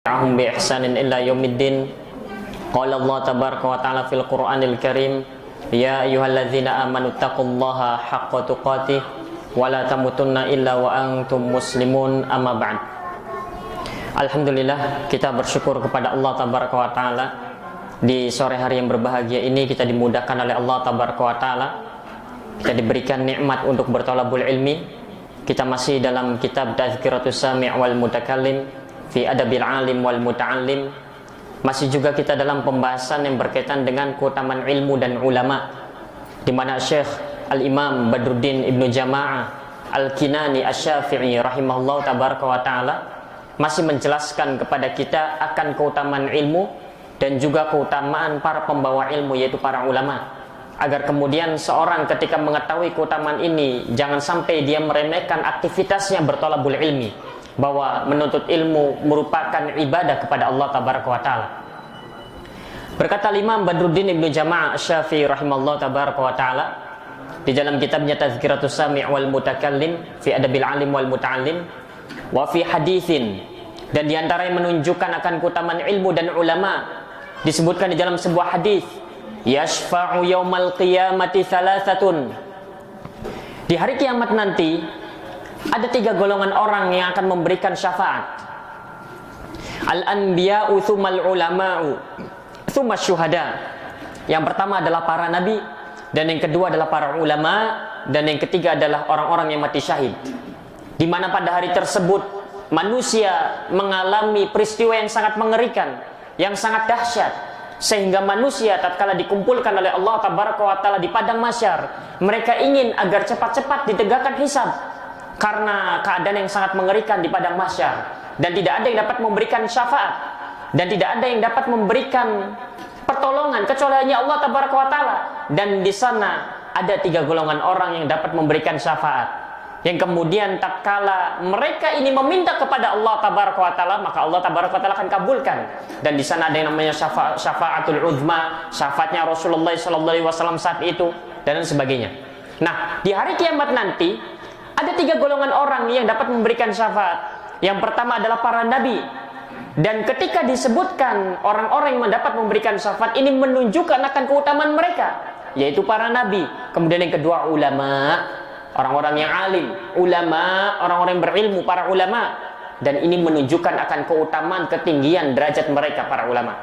Ahum bi ihsanin illa yaumiddin. Qala Allah tabaraka wa ta'ala fil Qur'anil Karim, ya ayyuhalladzina amanu taqullaha haqqa tuqatih wa la tamutunna illa wa antum muslimun, amma ba'd. Alhamdulillah, kita bersyukur kepada Allah tabaraka wa ta'ala. Di sore hari yang berbahagia ini kita dimudahkan oleh Allah tabaraka wa ta'ala. Kita diberikan nikmat untuk berthalabul ilmi. Kita masih dalam kitab Tazkiratus Sami' wal Mutakallim fi adabil alim wal muta'allim. Masih juga kita dalam pembahasan yang berkaitan dengan keutamaan ilmu dan ulama, di mana Syekh Al-Imam Badruddin Ibnu Jama'ah Al-Kinani Asy-Syafi'i rahimahullah tabaraka wa ta'ala masih menjelaskan kepada kita akan keutamaan ilmu dan juga keutamaan para pembawa ilmu, yaitu para ulama, agar kemudian seorang ketika mengetahui keutamaan ini jangan sampai dia meremehkan aktivitasnya berthalabul ilmi, bahwa menuntut ilmu merupakan ibadah kepada Allah tabaraka wa ta'ala. Berkata Imam Badruddin Ibnu Jama'ah Asy-Syafi'i rahimahullah tabaraka wa ta'ala di dalam kitabnya Tazkiratus Sami' wal Mutakallim fi adabil alim wal muta'allim, wa fi haditsin, dan diantara yang menunjukkan akan keutamaan ilmu dan ulama disebutkan di dalam sebuah hadis, yashfa'u yaumal qiyamati thalathatun, di hari kiamat nanti ada 3 golongan orang yang akan memberikan syafaat. Al-anbiya'u tsummal ulama'u tsumma syuhada. Yang pertama adalah para nabi, dan yang kedua adalah para ulama, dan yang ketiga adalah orang-orang yang mati syahid. Di mana pada hari tersebut manusia mengalami peristiwa yang sangat mengerikan, yang sangat dahsyat, sehingga manusia tatkala dikumpulkan oleh Allah tabaraka wa taala di padang mahsyar, mereka ingin agar cepat-cepat ditegakkan hisab karena keadaan yang sangat mengerikan di padang mahsyar, dan tidak ada yang dapat memberikan syafaat, dan tidak ada yang dapat memberikan pertolongan kecuali hanya Allah tabaraka wa taala. Dan di sana ada 3 golongan orang yang dapat memberikan syafaat, yang kemudian tatkala mereka ini meminta kepada Allah tabaraka wa taala, maka Allah tabaraka wa taala akan kabulkan. Dan di sana ada yang namanya syafaatul uzma, syafaatnya Rasulullah sallallahu alaihi wasallam saat itu, dan sebagainya. Nah, di hari kiamat nanti ada 3 golongan orang yang dapat memberikan syafaat. Yang pertama adalah para nabi. Dan ketika disebutkan orang-orang yang mendapat memberikan syafaat, ini menunjukkan akan keutamaan mereka, yaitu para nabi. Kemudian yang kedua ulama, orang-orang yang alim. Ulama, orang-orang yang berilmu, para ulama. Dan ini menunjukkan akan keutamaan, ketinggian derajat mereka, para ulama.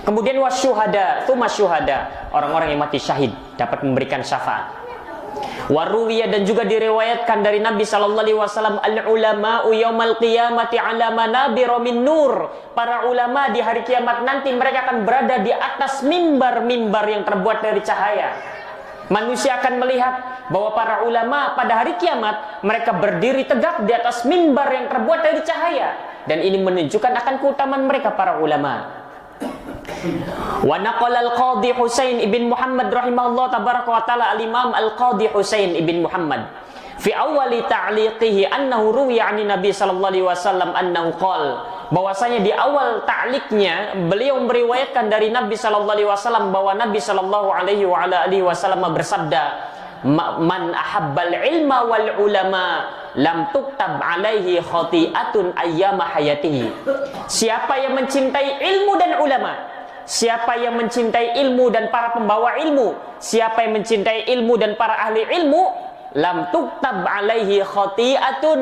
Kemudian wasyuhada, tsumma syuhada, orang-orang yang mati syahid dapat memberikan syafaat. Waruwiyah, dan juga diriwayatkan dari Nabi sallallahu alaihi wasallam, al-ulama'u yaumal qiyamati 'ala manabir min nur. Para ulama di hari kiamat nanti mereka akan berada di atas mimbar-mimbar yang terbuat dari cahaya. Manusia akan melihat bahwa para ulama pada hari kiamat mereka berdiri tegak di atas mimbar yang terbuat dari cahaya, dan ini menunjukkan akan keutamaan mereka para ulama. Wa naqala al-Qadhi Husain ibn Muhammad rahimahullah tabaraka wa ta'ala, al-Imam al-Qadhi Husain ibn Muhammad fi awali ta'liqihi annahu ruwiya 'ani Nabi sallallahu alaihi wasallam annahu qala, bahwasanya di awal ta'liqnya beliau meriwayatkan dari Nabi sallallahu alaihi wasallam bahwa Nabi sallallahu alaihi wa ala alihi wasallam bersabda, man ahabbal ilma wal ulama lam tuktab alaihi khati'atun ayyama hayatihi. Siapa yang mencintai ilmu dan ulama, siapa yang mencintai ilmu dan para pembawa ilmu, siapa yang mencintai ilmu dan para ahli ilmu, lam tuktab alaihi khati'atun,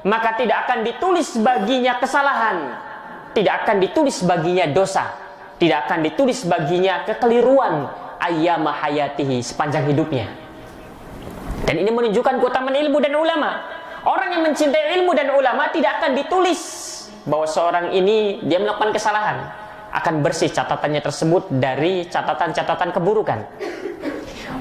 maka tidak akan ditulis baginya kesalahan, tidak akan ditulis baginya dosa, tidak akan ditulis baginya kekeliruan ayyama hayatihi, sepanjang hidupnya. Dan ini menunjukkan keutamaan ilmu dan ulama. Orang yang mencintai ilmu dan ulama tidak akan ditulis bahwa seorang ini dia melakukan kesalahan, akan bersih catatannya tersebut dari catatan-catatan keburukan.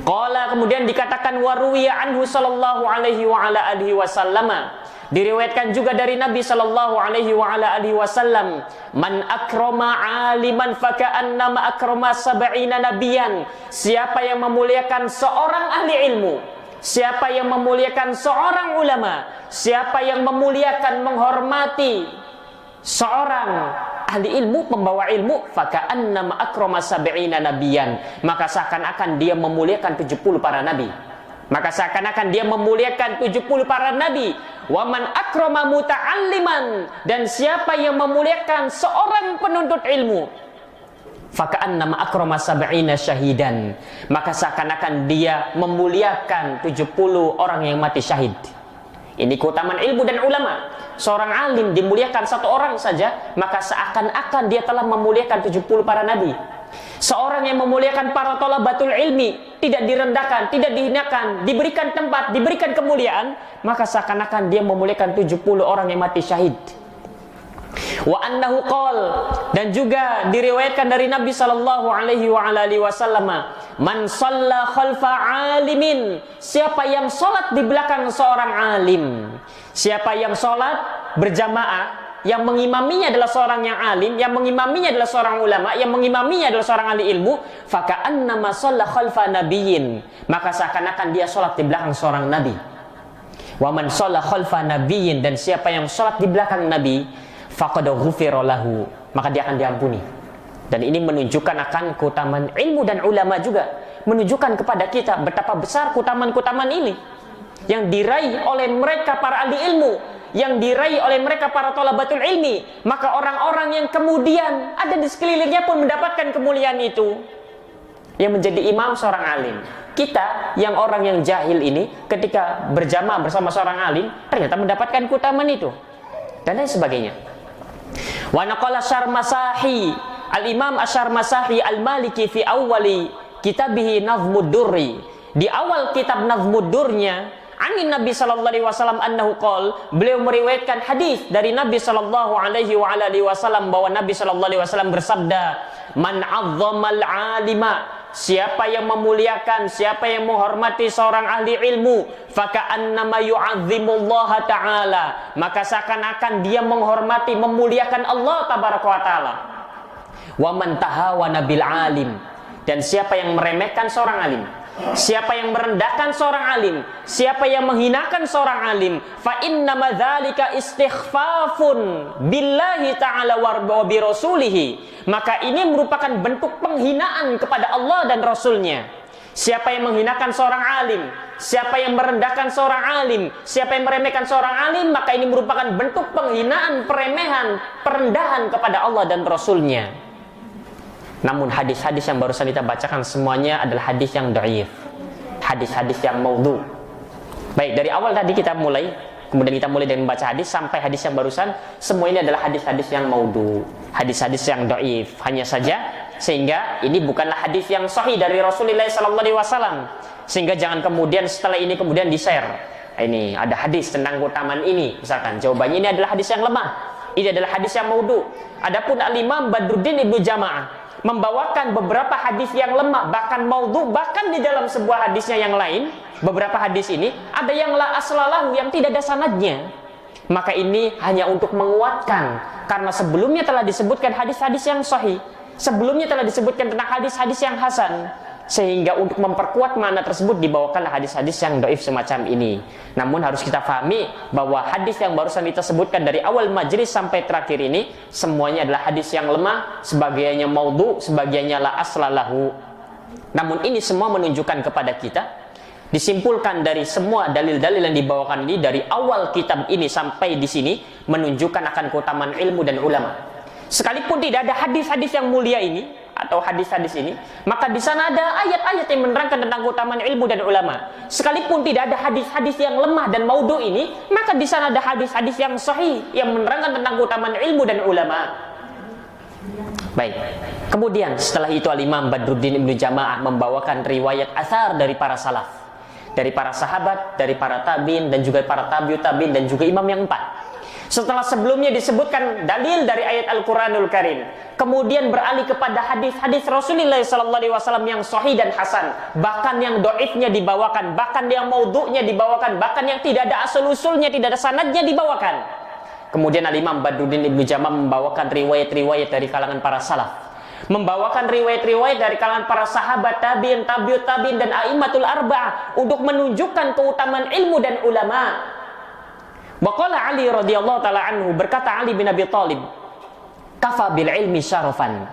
Qala, kemudian dikatakan waruwiya anhu sallallahu alaihi wa ala alihi wasallam, diriwayatkan juga dari Nabi sallallahu alaihi wa ala alihi wasallam, man akrama aliman faka'annama akrama sab'ina nabiyan. Siapa yang memuliakan seorang ahli ilmu, siapa yang memuliakan seorang ulama, siapa yang memuliakan, menghormati seorang ahli ilmu, pembawa ilmu, faka'annama akrama sab'ina nabiyan, maka seakan-akan dia memuliakan 70 para nabi. Maka seakan-akan dia memuliakan 70 para nabi. Wa man akrama muta'alliman, dan siapa yang memuliakan seorang penuntut ilmu, faka'annama akrama sab'ina syahidan, maka seakan-akan dia memuliakan 70 orang yang mati syahid. Ini keutamaan ilmu dan ulama. Seorang alim dimuliakan satu orang saja, maka seakan-akan dia telah memuliakan 70 para nabi. Seorang yang memuliakan para thalabatul ilmi, tidak direndahkan, tidak dihinakan, diberikan tempat, diberikan kemuliaan, maka seakan-akan dia memuliakan 70 orang yang mati syahid. Wa annahu qol, dan juga diriwayatkan dari Nabi sallallahu alaihi wasallam, man shalla khalfa alimin, siapa yang salat di belakang seorang alim, siapa yang salat berjamaah, yang mengimaminya adalah seorang yang alim, yang mengimaminya adalah seorang ulama, yang mengimaminya adalah seorang ahli ilmu, faka'annama shalla khalfa nabiyyin, maka seakan-akan dia salat di belakang seorang nabi. Wa man shalla khalfa nabiyyin, dan siapa yang salat di belakang nabi, faqad ghufira lahu, maka dia akan diampuni. Dan ini menunjukkan akan keutamaan ilmu dan ulama juga, menunjukkan kepada kita betapa besar keutamaan-keutamaan ini yang diraih oleh mereka para ahli ilmu, yang diraih oleh mereka para thalabatul ilmi. Maka orang-orang yang kemudian ada di sekelilingnya pun mendapatkan kemuliaan itu, yang menjadi imam seorang alim. Kita yang orang yang jahil ini, ketika berjamaah bersama seorang alim, ternyata mendapatkan keutamaan itu dan lain sebagainya. Wa naqala Syarmasahi, Al-Imam Asy-Syarmasahi Al-Maliki fi awwali kitabihi Nazmud Durri, di awal kitab Nazmud Durnya, anin Nabi sallallahu alaihi wasallam annahu qol, beliau meriwayatkan hadis dari Nabi sallallahu alaihi wasallam bahwa Nabi sallallahu alaihi wasallam bersabda, man 'azzamal 'alima, siapa yang memuliakan, siapa yang menghormati seorang ahli ilmu, faka'annama yu'azzimullaha ta'ala, maka seakan-akan dia menghormati, memuliakan Allah tabaraka wa ta'ala. Wa man tahawana bil alim, dan siapa yang meremehkan seorang alim, siapa yang merendahkan seorang alim, siapa yang menghinakan seorang alim, fa innama dzalika istighfafun billahi ta'ala wa bi rasulihi, maka ini merupakan bentuk penghinaan kepada Allah dan Rasulnya. Siapa yang menghinakan seorang alim, siapa yang merendahkan seorang alim, siapa yang meremehkan seorang alim, maka ini merupakan bentuk penghinaan, peremehan, perendahan kepada Allah dan Rasulnya. Namun hadis-hadis yang barusan kita bacakan semuanya adalah hadis yang dhaif, hadis-hadis yang maudhu. Baik, dari awal tadi kita mulai, kemudian kita mulai dengan membaca hadis sampai hadis yang barusan, semua ini adalah hadis-hadis yang maudhu, hadis-hadis yang dhaif. Hanya saja sehingga ini bukanlah hadis yang sahih dari Rasulullah sallallahu alaihi wasallam. Sehingga jangan kemudian setelah ini kemudian di-share, ini ada hadis tentang keutamaan ini, misalkan jawabannya ini adalah hadis yang lemah, ini adalah hadis yang maudhu. Adapun Al-Imam Badruddin Ibnu Jamaah membawakan beberapa hadis yang lemah, bahkan maudhu, bahkan di dalam sebuah hadisnya yang lain, beberapa hadis ini ada yang la aslalahu, yang tidak ada sanadnya. Maka ini hanya untuk menguatkan, karena sebelumnya telah disebutkan hadis-hadis yang sahih, sebelumnya telah disebutkan tentang hadis-hadis yang hasan, sehingga untuk memperkuat makna tersebut dibawakanlah hadis-hadis yang dhaif semacam ini. Namun harus kita pahami bahwa hadis yang barusan kita sebutkan dari awal majlis sampai terakhir ini semuanya adalah hadis yang lemah, sebagiannya maudhu, sebagiannya la aslalahu. Namun ini semua menunjukkan kepada kita, disimpulkan dari semua dalil-dalil yang dibawakan ini dari awal kitab ini sampai di sini menunjukkan akan keutamaan ilmu dan ulama. Sekalipun tidak ada hadis-hadis yang mulia ini atau hadis-hadis ini, maka di sana ada ayat-ayat yang menerangkan tentang keutamaan ilmu dan ulama. Sekalipun tidak ada hadis-hadis yang lemah dan maudhu ini, maka di sana ada hadis-hadis yang sahih yang menerangkan tentang keutamaan ilmu dan ulama. Baik. Kemudian setelah itu Al-Imam Badruddin Ibnu Jamaah membawakan riwayat asar dari para salaf, dari para sahabat, dari para tabi'in dan juga para tabi'ut tabi'in dan juga imam yang empat. Setelah sebelumnya disebutkan dalil dari ayat Al-Quranul Karim, kemudian beralih kepada hadis-hadis Rasulullah SAW yang sahih dan hasan, bahkan yang dhaifnya dibawakan, bahkan yang maudhu'nya dibawakan, bahkan yang tidak ada asal-usulnya, tidak ada sanadnya dibawakan. Kemudian Al-Imam Badruddin Ibnu Jamaah membawakan riwayat-riwayat dari kalangan para salaf, membawakan riwayat-riwayat dari kalangan para sahabat, tabi'in, tabi'ut tabi'in dan a'immatul arba'ah untuk menunjukkan keutamaan ilmu dan ulama. Waqala Ali radhiyallahu taala anhu, berkata Ali bin Abi Thalib, kafa bil ilmi syarafan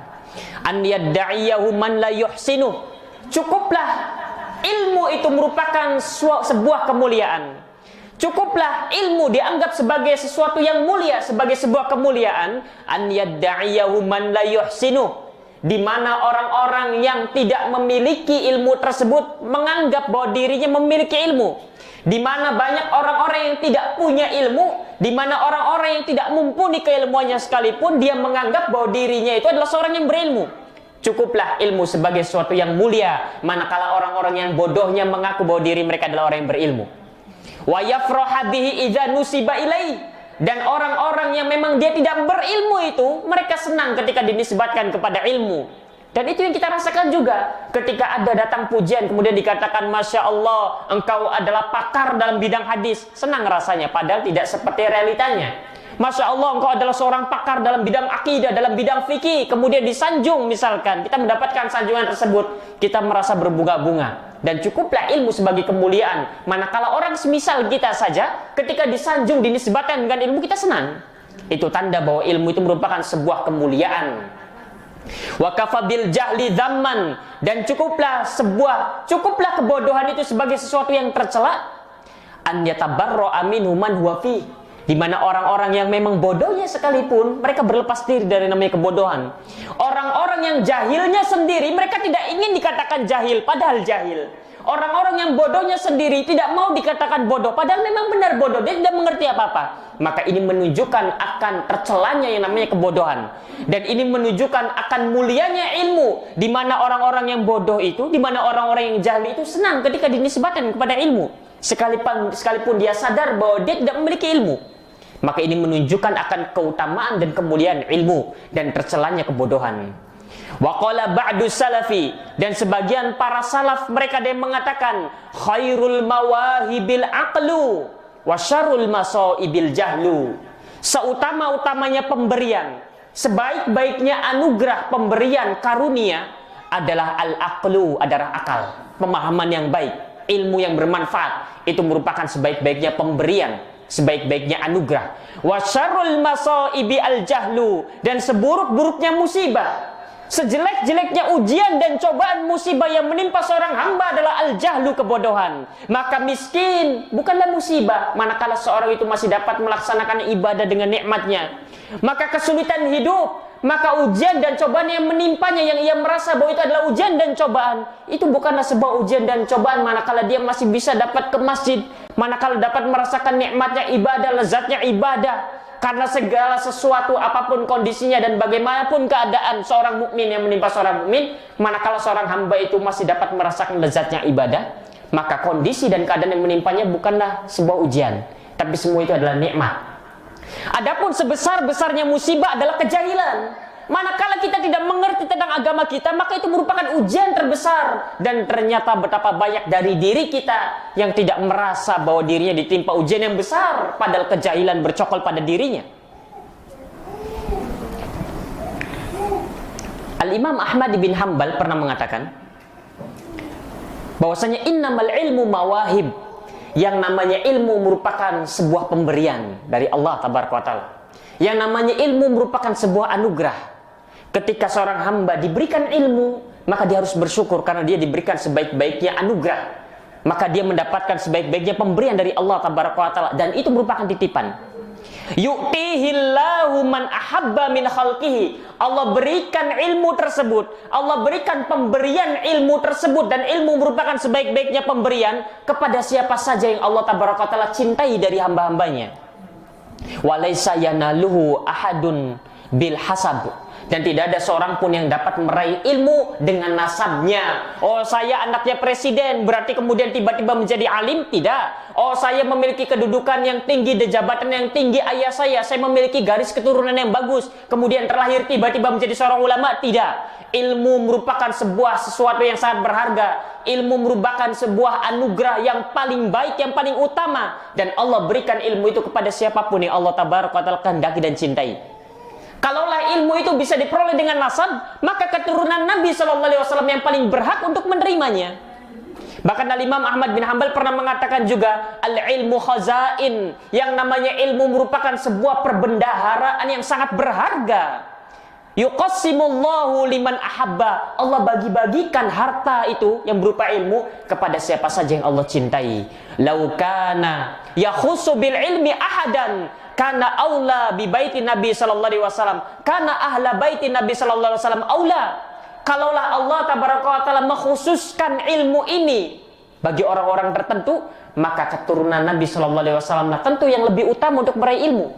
an yadda'iyahu man la yuhsinu, cukuplah ilmu itu merupakan sebuah kemuliaan. Cukuplah ilmu dianggap sebagai sesuatu yang mulia, sebagai sebuah kemuliaan. An yadda'iyahu man la yuhsinu, di mana orang-orang yang tidak memiliki ilmu tersebut menganggap bahwa dirinya memiliki ilmu. Di mana banyak orang-orang yang tidak punya ilmu, di mana orang-orang yang tidak mumpuni keilmuannya sekalipun dia menganggap bahwa dirinya itu adalah seorang yang berilmu. Cukuplah ilmu sebagai sesuatu yang mulia, manakala orang-orang yang bodohnya mengaku bahwa diri mereka adalah orang yang berilmu. Wa yafraha bihi idza nusiba ilaihi, dan orang-orang yang memang dia tidak berilmu itu mereka senang ketika dinisbatkan kepada ilmu. Dan itu yang kita rasakan juga ketika ada datang pujian kemudian dikatakan Masya Allah engkau adalah pakar dalam bidang hadis, senang rasanya padahal tidak seperti realitanya. Masya Allah engkau adalah seorang pakar dalam bidang akidah, dalam bidang fikih, kemudian disanjung misalkan, kita mendapatkan sanjungan tersebut, kita merasa berbunga-bunga. Dan cukuplah ilmu sebagai kemuliaan, manakala orang semisal kita saja ketika disanjung, dinisbatkan dengan ilmu, kita senang. Itu tanda bahwa ilmu itu merupakan sebuah kemuliaan. Wa kafa bil jahli dzamman, dan cukuplah kebodohan itu sebagai sesuatu yang tercela. An yatabarra minhu man huwa fi, di mana orang-orang yang memang bodohnya sekalipun mereka berlepas diri dari namanya kebodohan. Orang-orang yang jahilnya sendiri mereka tidak ingin dikatakan jahil padahal jahil. Orang-orang yang bodohnya sendiri tidak mau dikatakan bodoh padahal memang benar bodoh, dia tidak mengerti apa-apa. Maka ini menunjukkan akan tercelanya yang namanya kebodohan, dan ini menunjukkan akan mulianya ilmu, di mana orang-orang yang bodoh itu, di mana orang-orang yang jahil itu senang ketika dinisbatkan kepada ilmu, sekalipun dia sadar bahwa dia tidak memiliki ilmu. Maka ini menunjukkan akan keutamaan dan kemuliaan ilmu dan tercelanya kebodohan. Wa qala ba'du salafi, dan sebagian para salaf mereka ada yang mengatakan khairul mawahibil aqlu wa syarrul masaibil jahlu. Seutama-utamanya pemberian, sebaik-baiknya anugerah pemberian karunia adalah al-aqlu, adalah akal, pemahaman yang baik, ilmu yang bermanfaat. Itu merupakan sebaik-baiknya pemberian, sebaik-baiknya anugerah. Wa syarrul masaibi al-jahlu, dan seburuk-buruknya musibah, sejelek-jeleknya ujian dan cobaan musibah yang menimpa seorang hamba adalah al-jahlu, kebodohan. Maka miskin bukanlah musibah manakala seorang itu masih dapat melaksanakan ibadah dengan nikmatnya. Maka kesulitan hidup, maka ujian dan cobaan yang menimpanya yang ia merasa bahwa itu adalah ujian dan cobaan, itu bukanlah sebuah ujian dan cobaan manakala dia masih bisa dapat ke masjid, manakala dapat merasakan nikmatnya ibadah, lezatnya ibadah. Karena segala sesuatu apapun kondisinya dan bagaimanapun keadaan seorang mukmin yang menimpa seorang mukmin, manakala seorang hamba itu masih dapat merasakan lezatnya ibadah, maka kondisi dan keadaan yang menimpanya bukanlah sebuah ujian, tapi semua itu adalah nikmat. Adapun sebesar-besarnya musibah adalah kejahilan. Manakala kita tidak mengerti tentang agama kita, maka itu merupakan ujian terbesar. Dan ternyata betapa banyak dari diri kita yang tidak merasa bahwa dirinya ditimpa ujian yang besar, padahal kejahilan bercokol pada dirinya. Al-Imam Ahmad bin Hanbal pernah mengatakan bahwasanya innamal ilmu mawahib, yang namanya ilmu merupakan sebuah pemberian dari Allah Tabaraka wa Ta'ala. Yang namanya ilmu merupakan sebuah anugerah. Ketika seorang hamba diberikan ilmu, maka dia harus bersyukur karena dia diberikan sebaik-baiknya anugerah. Maka dia mendapatkan sebaik-baiknya pemberian dari Allah Tabaraka wa Ta'ala, dan itu merupakan titipan. Yu'tihillahu man ahabba min khalqihi. Allah berikan ilmu tersebut, Allah berikan pemberian ilmu tersebut, dan ilmu merupakan sebaik-baiknya pemberian kepada siapa saja yang Allah Tabaraka wa Ta'ala cintai dari hamba-hambanya. Walaysa yanaluhu ahadun bil hasab, dan tidak ada seorang pun yang dapat meraih ilmu dengan nasabnya. Oh, saya anaknya presiden, berarti kemudian tiba-tiba menjadi alim? Tidak. Oh, saya memiliki kedudukan yang tinggi, dan jabatan yang tinggi ayah saya memiliki garis keturunan yang bagus, kemudian terlahir tiba-tiba menjadi seorang ulama? Tidak. Ilmu merupakan sesuatu yang sangat berharga. Ilmu merupakan sebuah anugerah yang paling baik, yang paling utama, dan Allah berikan ilmu itu kepada siapapun yang Allah Tabaraka wa Ta'ala kehendaki dan cintai. Kalaulah ilmu itu bisa diperoleh dengan nasab, maka keturunan Nabi SAW yang paling berhak untuk menerimanya. Bahkan Imam Ahmad bin Hanbal pernah mengatakan juga, al-ilmu khazain, yang namanya ilmu merupakan sebuah perbendaharaan yang sangat berharga. Yuqassimullahu liman ahabba. Allah bagi-bagikan harta itu yang berupa ilmu kepada siapa saja yang Allah cintai. Lau kana yakhussu bil ilmi ahadan kana aula bi baiti Nabi sallallahu alaihi wasallam. Kana ahla baiti Nabi sallallahu alaihi wasallam aula. Kalaulah Allah tabaraka wa taala mengkhususkan ilmu ini bagi orang-orang tertentu, maka keturunan Nabi sallallahu alaihi wasallam tentu yang lebih utama untuk meraih ilmu,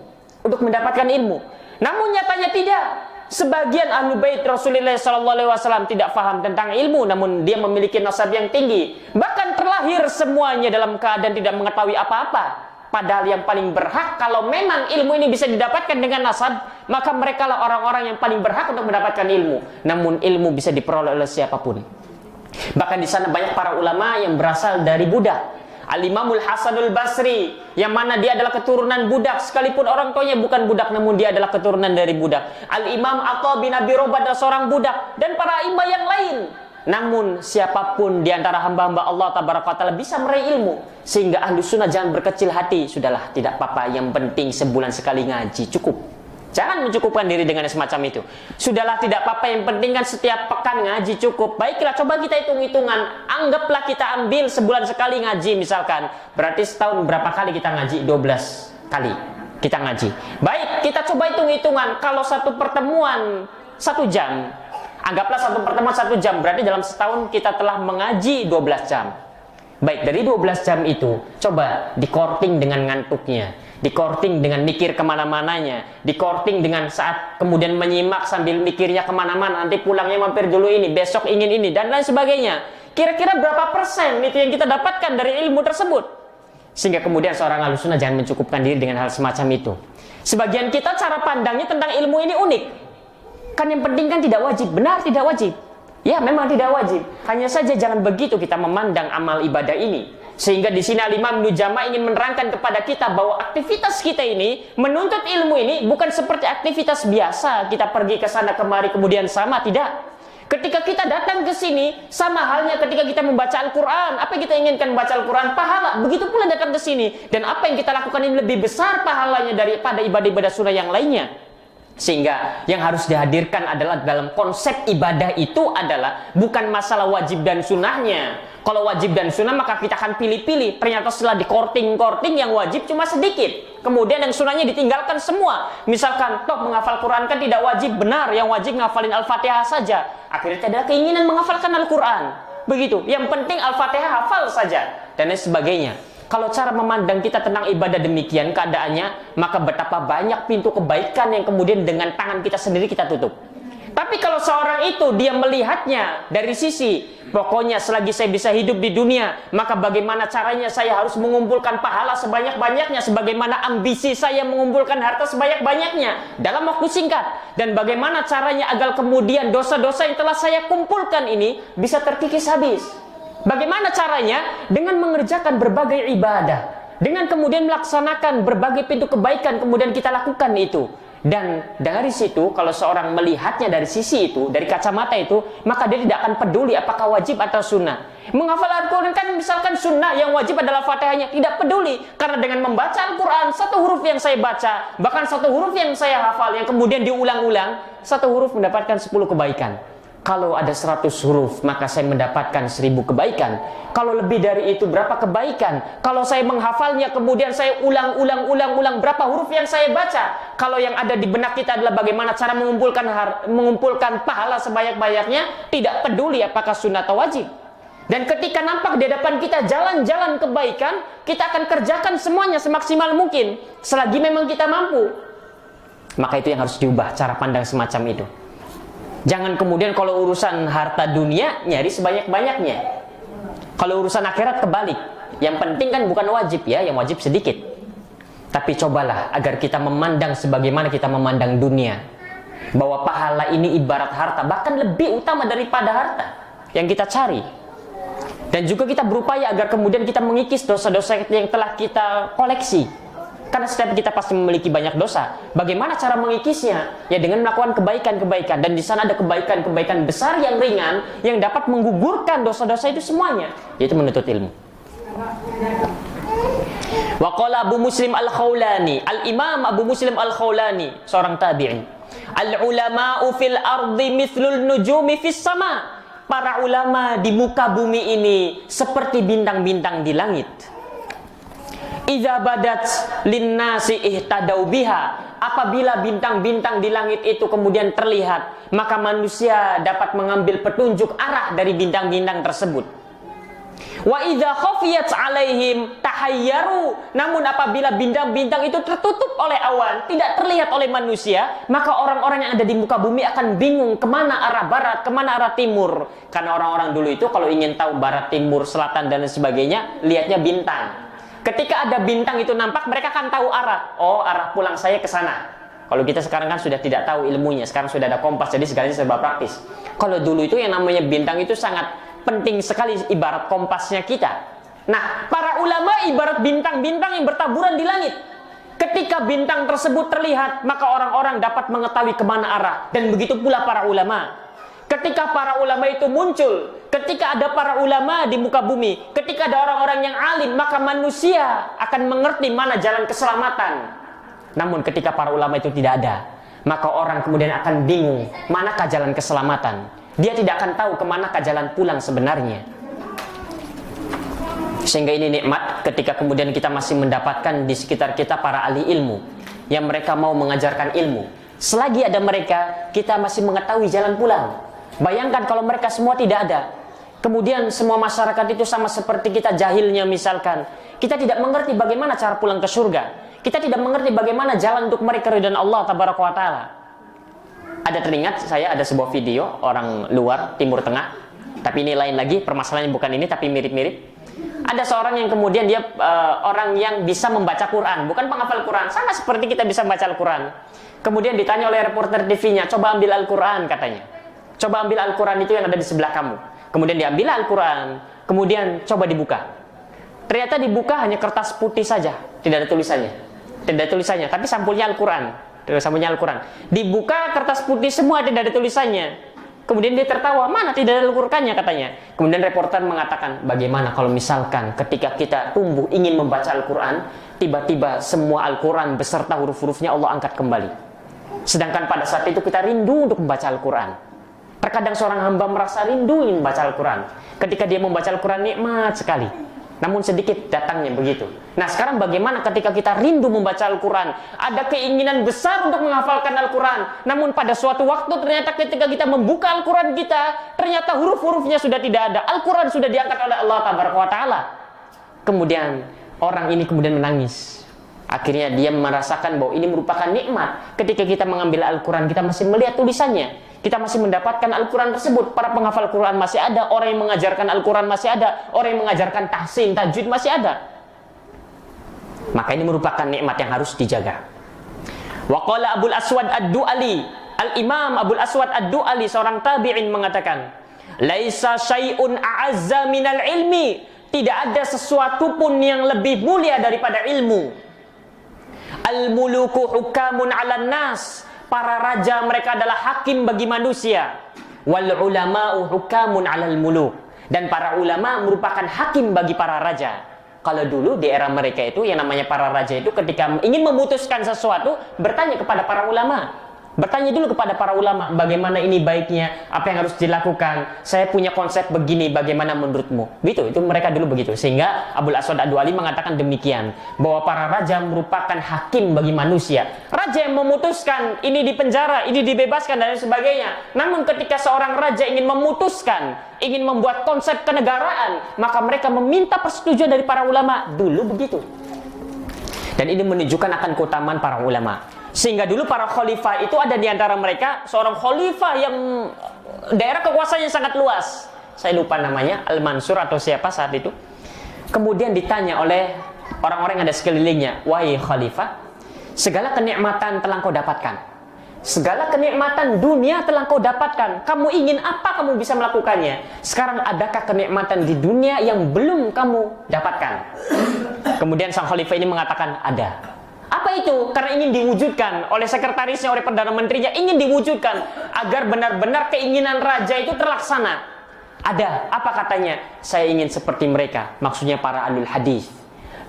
untuk mendapatkan ilmu. Namun nyatanya tidak. Sebagian ahlu bait Rasulullah sallallahu alaihi wasallam tidak faham tentang ilmu, namun dia memiliki nasab yang tinggi. Bahkan terlahir semuanya dalam keadaan tidak mengetahui apa-apa. Padahal yang paling berhak kalau memang ilmu ini bisa didapatkan dengan nasab, maka mereka lah orang-orang yang paling berhak untuk mendapatkan ilmu. Namun ilmu bisa diperoleh oleh siapapun. Bahkan di sana banyak para ulama yang berasal dari budak. Al-Imamul Hasanul Basri, yang mana dia adalah keturunan budak, sekalipun orang tuanya bukan budak, namun dia adalah keturunan dari budak. Al-Imam Atha bin Abi Rabah adalah seorang budak, dan para imam yang lain. Namun siapapun di antara hamba-hamba Allah tabaraka wa taala bisa meraih ilmu, sehingga ahlu sunnah jangan berkecil hati. Sudahlah, tidak apa-apa, yang penting sebulan sekali ngaji cukup. Jangan mencukupkan diri dengan semacam itu. Sudahlah, tidak apa-apa, yang penting kan setiap pekan ngaji cukup. Baiklah, coba kita hitung-hitungan. Anggaplah kita ambil sebulan sekali ngaji misalkan. Berarti setahun berapa kali kita ngaji? 12 kali kita ngaji. Baik, kita coba hitung-hitungan. Kalau satu pertemuan 1 jam, anggaplah satu pertemuan 1 jam, berarti dalam setahun kita telah mengaji 12 jam. Baik, dari 12 jam itu, coba dikorting dengan ngantuknya, dikorting dengan mikir kemana-mananya, dikorting dengan saat kemudian menyimak sambil mikirnya kemana-mana, nanti pulangnya mampir dulu ini, besok ingin ini, dan lain sebagainya. Kira-kira berapa persen itu yang kita dapatkan dari ilmu tersebut? Sehingga kemudian seorang ahlussunnah jangan mencukupkan diri dengan hal semacam itu. Sebagian kita cara pandangnya tentang ilmu ini unik. Kan yang penting kan tidak wajib. Benar, tidak wajib. Ya, memang tidak wajib. Hanya saja jangan begitu kita memandang amal ibadah ini. Sehingga di sini Al-Imam Ibnu Jama' ingin menerangkan kepada kita bahwa aktivitas kita ini, menuntut ilmu ini bukan seperti aktivitas biasa. Kita pergi ke sana kemari kemudian sama, tidak. Ketika kita datang ke sini, sama halnya ketika kita membaca Al-Quran. Apa yang kita inginkan membaca Al-Quran? Pahala. Begitu pula datang ke sini. Dan apa yang kita lakukan ini lebih besar pahalanya daripada ibadah-ibadah sunnah yang lainnya. Sehingga yang harus dihadirkan adalah dalam konsep ibadah itu adalah bukan masalah wajib dan sunnahnya. Kalau wajib dan sunnah maka kita akan pilih-pilih. Ternyata setelah dikorting-korting yang wajib cuma sedikit. Kemudian yang sunnahnya ditinggalkan semua. Misalkan, toh menghafal Quran kan tidak wajib. Benar, yang wajib ngafalin Al-Fatihah saja. Akhirnya tidak ada keinginan menghafalkan Al-Quran. Begitu, yang penting Al-Fatihah hafal saja. Dan lain sebagainya. Kalau cara memandang kita tentang ibadah demikian keadaannya, maka betapa banyak pintu kebaikan yang kemudian dengan tangan kita sendiri kita tutup. Tapi kalau seorang itu dia melihatnya dari sisi, pokoknya selagi saya bisa hidup di dunia, maka bagaimana caranya saya harus mengumpulkan pahala sebanyak-banyaknya, sebagaimana ambisi saya mengumpulkan harta sebanyak-banyaknya dalam waktu singkat. Dan bagaimana caranya agar kemudian dosa-dosa yang telah saya kumpulkan ini bisa terkikis habis. Bagaimana caranya? Dengan mengerjakan berbagai ibadah, dengan kemudian melaksanakan berbagai pintu kebaikan, kemudian kita lakukan itu. Dan dari situ, kalau seorang melihatnya dari sisi itu, dari kacamata itu, maka dia tidak akan peduli apakah wajib atau sunnah. Menghafal Al-Quran kan misalkan sunnah, yang wajib adalah Fatihahnya, tidak peduli. Karena dengan membaca Al-Quran, satu huruf yang saya baca, bahkan satu huruf yang saya hafal, yang kemudian diulang-ulang, satu huruf mendapatkan 10 kebaikan. Kalau ada 100 huruf, maka saya mendapatkan 1000 kebaikan. Kalau lebih dari itu, berapa kebaikan? Kalau saya menghafalnya, kemudian saya ulang-ulang, berapa huruf yang saya baca? Kalau yang ada di benak kita adalah bagaimana cara mengumpulkan pahala sebanyak-banyaknya, tidak peduli apakah sunnah atau wajib. Dan ketika nampak di hadapan kita jalan-jalan kebaikan, kita akan kerjakan semuanya semaksimal mungkin, selagi memang kita mampu. Maka itu yang harus diubah, cara pandang semacam itu. Jangan kemudian kalau urusan harta dunia nyari sebanyak-banyaknya. Kalau urusan akhirat kebalik. Yang penting kan bukan wajib ya, yang wajib sedikit. Tapi cobalah agar kita memandang sebagaimana kita memandang dunia. Bahwa pahala ini ibarat harta, bahkan lebih utama daripada harta yang kita cari. Dan juga kita berupaya agar kemudian kita mengikis dosa-dosa yang telah kita koleksi. Karena setiap kita pasti memiliki banyak dosa. Bagaimana cara mengikisnya? Ya dengan melakukan kebaikan-kebaikan. Dan di sana ada kebaikan-kebaikan besar yang ringan yang dapat menggugurkan dosa-dosa itu semuanya. Yaitu menuntut ilmu. Wa qala Abu Muslim Al-Khawlani, Al-Imam Abu Muslim Al-Khawlani, seorang tabi'in. Al-ulama'u fil ardi mithlul nujumi fis sama. Para ulama di muka bumi ini seperti bintang-bintang di langit. Idza badat linnasi ihtadau biha. Apabila bintang-bintang di langit itu kemudian terlihat, maka manusia dapat mengambil petunjuk arah dari bintang-bintang tersebut. Wa idza khafiyat alaihim tahayyaru. Namun apabila bintang-bintang itu tertutup oleh awan, tidak terlihat oleh manusia, maka orang-orang yang ada di muka bumi akan bingung kemana arah barat, kemana arah timur. Karena orang-orang dulu itu kalau ingin tahu barat, timur, selatan dan sebagainya, lihatnya bintang. Ketika ada bintang itu nampak, mereka akan tahu arah. Oh, arah pulang saya ke sana. Kalau kita sekarang kan sudah tidak tahu ilmunya, sekarang sudah ada kompas, jadi segalanya serba praktis. Kalau dulu itu yang namanya bintang itu sangat penting sekali, ibarat kompasnya kita. Nah, para ulama ibarat bintang-bintang yang bertaburan di langit. Ketika bintang tersebut terlihat, maka orang-orang dapat mengetahui kemana arah. Dan begitu pula para ulama. Ketika para ulama itu muncul, ketika ada para ulama di muka bumi, ketika ada orang-orang yang alim, maka manusia akan mengerti mana jalan keselamatan. Namun ketika para ulama itu tidak ada, maka orang kemudian akan bingung manakah jalan keselamatan. Dia tidak akan tahu kemanakah jalan pulang sebenarnya. Sehingga ini nikmat ketika kemudian kita masih mendapatkan di sekitar kita para ahli ilmu yang mereka mau mengajarkan ilmu. Selagi ada mereka, kita masih mengetahui jalan pulang. Bayangkan kalau mereka semua tidak ada, kemudian semua masyarakat itu sama seperti kita, jahilnya misalkan. Kita tidak mengerti bagaimana cara pulang ke surga. Kita tidak mengerti bagaimana jalan untuk mereka ridha Allah tabaraka wa ta'ala. Ada teringat saya ada sebuah video orang luar Timur Tengah, tapi ini lain lagi, permasalahannya bukan ini tapi mirip-mirip. Ada seorang yang kemudian dia orang yang bisa membaca Quran, bukan penghafal Quran, sama seperti kita bisa membaca Al-Quran. Kemudian ditanya oleh reporter TV-nya, coba ambil Al-Quran katanya. Coba ambil Al-Quran itu yang ada di sebelah kamu. Kemudian diambil Al-Quran, kemudian coba dibuka. Ternyata dibuka hanya kertas putih saja, tidak ada tulisannya. Tidak ada tulisannya, tapi sampulnya Al-Quran. Sampulnya Al-Quran. Dibuka kertas putih semua, tidak ada tulisannya. Kemudian dia tertawa, mana tidak ada Al-Qurannya katanya. Kemudian reporter mengatakan, bagaimana kalau misalkan ketika kita tumbuh ingin membaca Al-Quran, tiba-tiba semua Al-Quran beserta huruf-hurufnya Allah angkat kembali. Sedangkan pada saat itu kita rindu untuk membaca Al-Quran. Terkadang seorang hamba merasa rindu ingin membaca Al-Quran. Ketika dia membaca Al-Quran nikmat sekali. Namun sedikit datangnya begitu. Nah sekarang bagaimana ketika kita rindu membaca Al-Quran, ada keinginan besar untuk menghafalkan Al-Quran, namun pada suatu waktu ternyata ketika kita membuka Al-Quran kita, ternyata huruf-hurufnya sudah tidak ada. Al-Quran sudah diangkat oleh Allah Taala. Kemudian orang ini kemudian menangis. Akhirnya dia merasakan bahwa ini merupakan nikmat. Ketika kita mengambil Al-Quran, kita masih melihat tulisannya. Kita masih mendapatkan Al-Quran tersebut. Para penghafal Quran masih ada. Orang yang mengajarkan Al-Quran masih ada. Orang yang mengajarkan tahsin, tajwid masih ada. Maka ini merupakan nikmat yang harus dijaga. Wa qala Abul Aswad Ad-Du'ali, Al-Imam Abul Aswad Ad-Du'ali, seorang tabi'in mengatakan, laisa syai'un a'azza minal ilmi. Tidak ada sesuatu pun yang lebih mulia daripada ilmu. Al-muluku hukamun 'alan nas. Para raja mereka adalah hakim bagi manusia. Wal ulama'u hukamun 'alal muluk. Dan para ulama merupakan hakim bagi para raja. Kalau dulu di era mereka itu yang namanya para raja itu ketika ingin memutuskan sesuatu bertanya kepada para ulama. Bertanya dulu kepada para ulama, bagaimana ini baiknya, apa yang harus dilakukan. Saya punya konsep begini, bagaimana menurutmu? Gitu, itu mereka dulu begitu. Sehingga Abul Aswad Ad-Du'ali mengatakan demikian, bahwa para raja merupakan hakim bagi manusia. Raja yang memutuskan ini dipenjara, ini dibebaskan dan sebagainya. Namun ketika seorang raja ingin memutuskan, ingin membuat konsep kenegaraan, maka mereka meminta persetujuan dari para ulama. Dulu begitu. Dan ini menunjukkan akan keutamaan para ulama. Sehingga dulu para khalifah itu ada di antara mereka seorang khalifah yang daerah kekuasaannya sangat luas. Saya lupa namanya, Al-Mansur atau siapa saat itu. Kemudian ditanya oleh orang-orang yang ada sekelilingnya, wahai khalifah, segala kenikmatan telah kau dapatkan. Segala kenikmatan dunia telah kau dapatkan. Kamu ingin apa kamu bisa melakukannya. Sekarang adakah kenikmatan di dunia yang belum kamu dapatkan? Kemudian sang khalifah ini mengatakan ada. Apa itu? Karena ingin diwujudkan oleh sekretarisnya, oleh Perdana Menterinya, ingin diwujudkan agar benar-benar keinginan raja itu terlaksana. Ada. Apa katanya? Saya ingin seperti mereka. Maksudnya para ahlul hadis.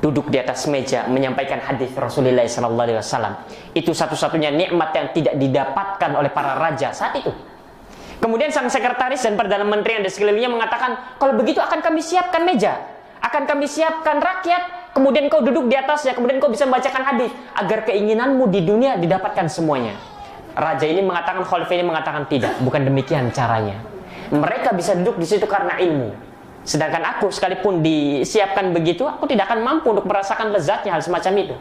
duduk di atas meja menyampaikan hadis Rasulullah SAW. Itu satu-satunya nikmat yang tidak didapatkan oleh para raja saat itu. Kemudian sang sekretaris dan perdana menteri yang di sekelilingnya mengatakan, kalau begitu akan kami siapkan meja, akan kami siapkan rakyat, kemudian kau duduk di atasnya, kemudian kau bisa membacakan hadis agar keinginanmu di dunia didapatkan semuanya. Raja ini mengatakan, khalifah ini mengatakan tidak, bukan demikian caranya. Mereka bisa duduk di situ karena ilmu. Sedangkan aku sekalipun disiapkan begitu, aku tidak akan mampu untuk merasakan lezatnya hal semacam itu.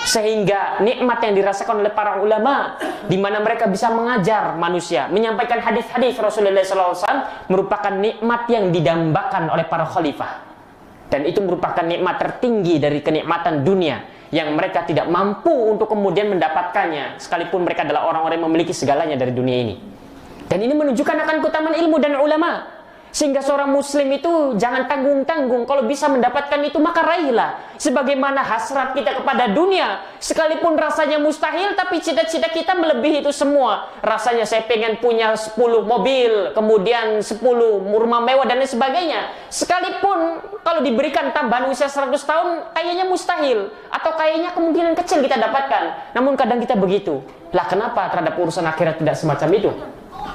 Sehingga nikmat yang dirasakan oleh para ulama, di mana mereka bisa mengajar manusia, menyampaikan hadis-hadis Rasulullah SAW, merupakan nikmat yang didambakan oleh para khalifah. Dan itu merupakan nikmat tertinggi dari kenikmatan dunia, yang mereka tidak mampu untuk kemudian mendapatkannya, sekalipun mereka adalah orang-orang yang memiliki segalanya dari dunia ini. Dan ini menunjukkan akan keutamaan ilmu dan ulama. Sehingga seorang muslim itu jangan tanggung-tanggung, kalau bisa mendapatkan itu maka raihlah. Sebagaimana hasrat kita kepada dunia, sekalipun rasanya mustahil, tapi cita-cita kita melebihi itu semua. Rasanya saya pengen punya 10 mobil, kemudian 10 rumah mewah dan lain sebagainya. Sekalipun kalau diberikan tambahan usia 100 tahun, kayaknya mustahil, atau kayaknya kemungkinan kecil kita dapatkan. Namun kadang kita begitu. Lah kenapa terhadap urusan akhirat tidak semacam itu?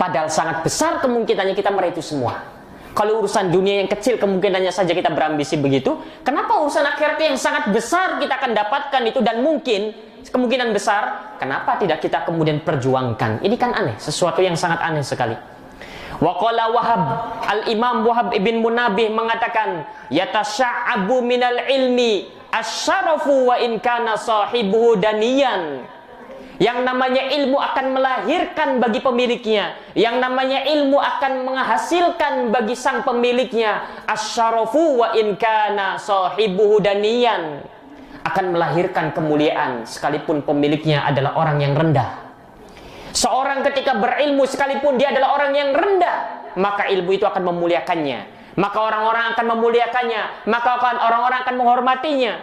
Padahal sangat besar kemungkinannya kita meraih itu semua. Kalau urusan dunia yang kecil kemungkinannya saja kita berambisi begitu, kenapa urusan akhirat yang sangat besar kita akan dapatkan itu, dan mungkin kemungkinan besar, kenapa tidak kita kemudian perjuangkan? Ini kan aneh, sesuatu yang sangat aneh sekali. Waqala Wahab, Al-Imam Wahab ibn Munabih mengatakan, yatasya'abu minal ilmi asyarafu wa in kana sahibuhu daniyan. Yang namanya ilmu akan melahirkan bagi pemiliknya, yang namanya ilmu akan menghasilkan bagi sang pemiliknya, asyarafu wa in kana sahibuhu daniyan, akan melahirkan kemuliaan sekalipun pemiliknya adalah orang yang rendah. Seorang ketika berilmu sekalipun dia adalah orang yang rendah, maka ilmu itu akan memuliakannya, maka orang-orang akan memuliakannya, maka orang-orang akan menghormatinya.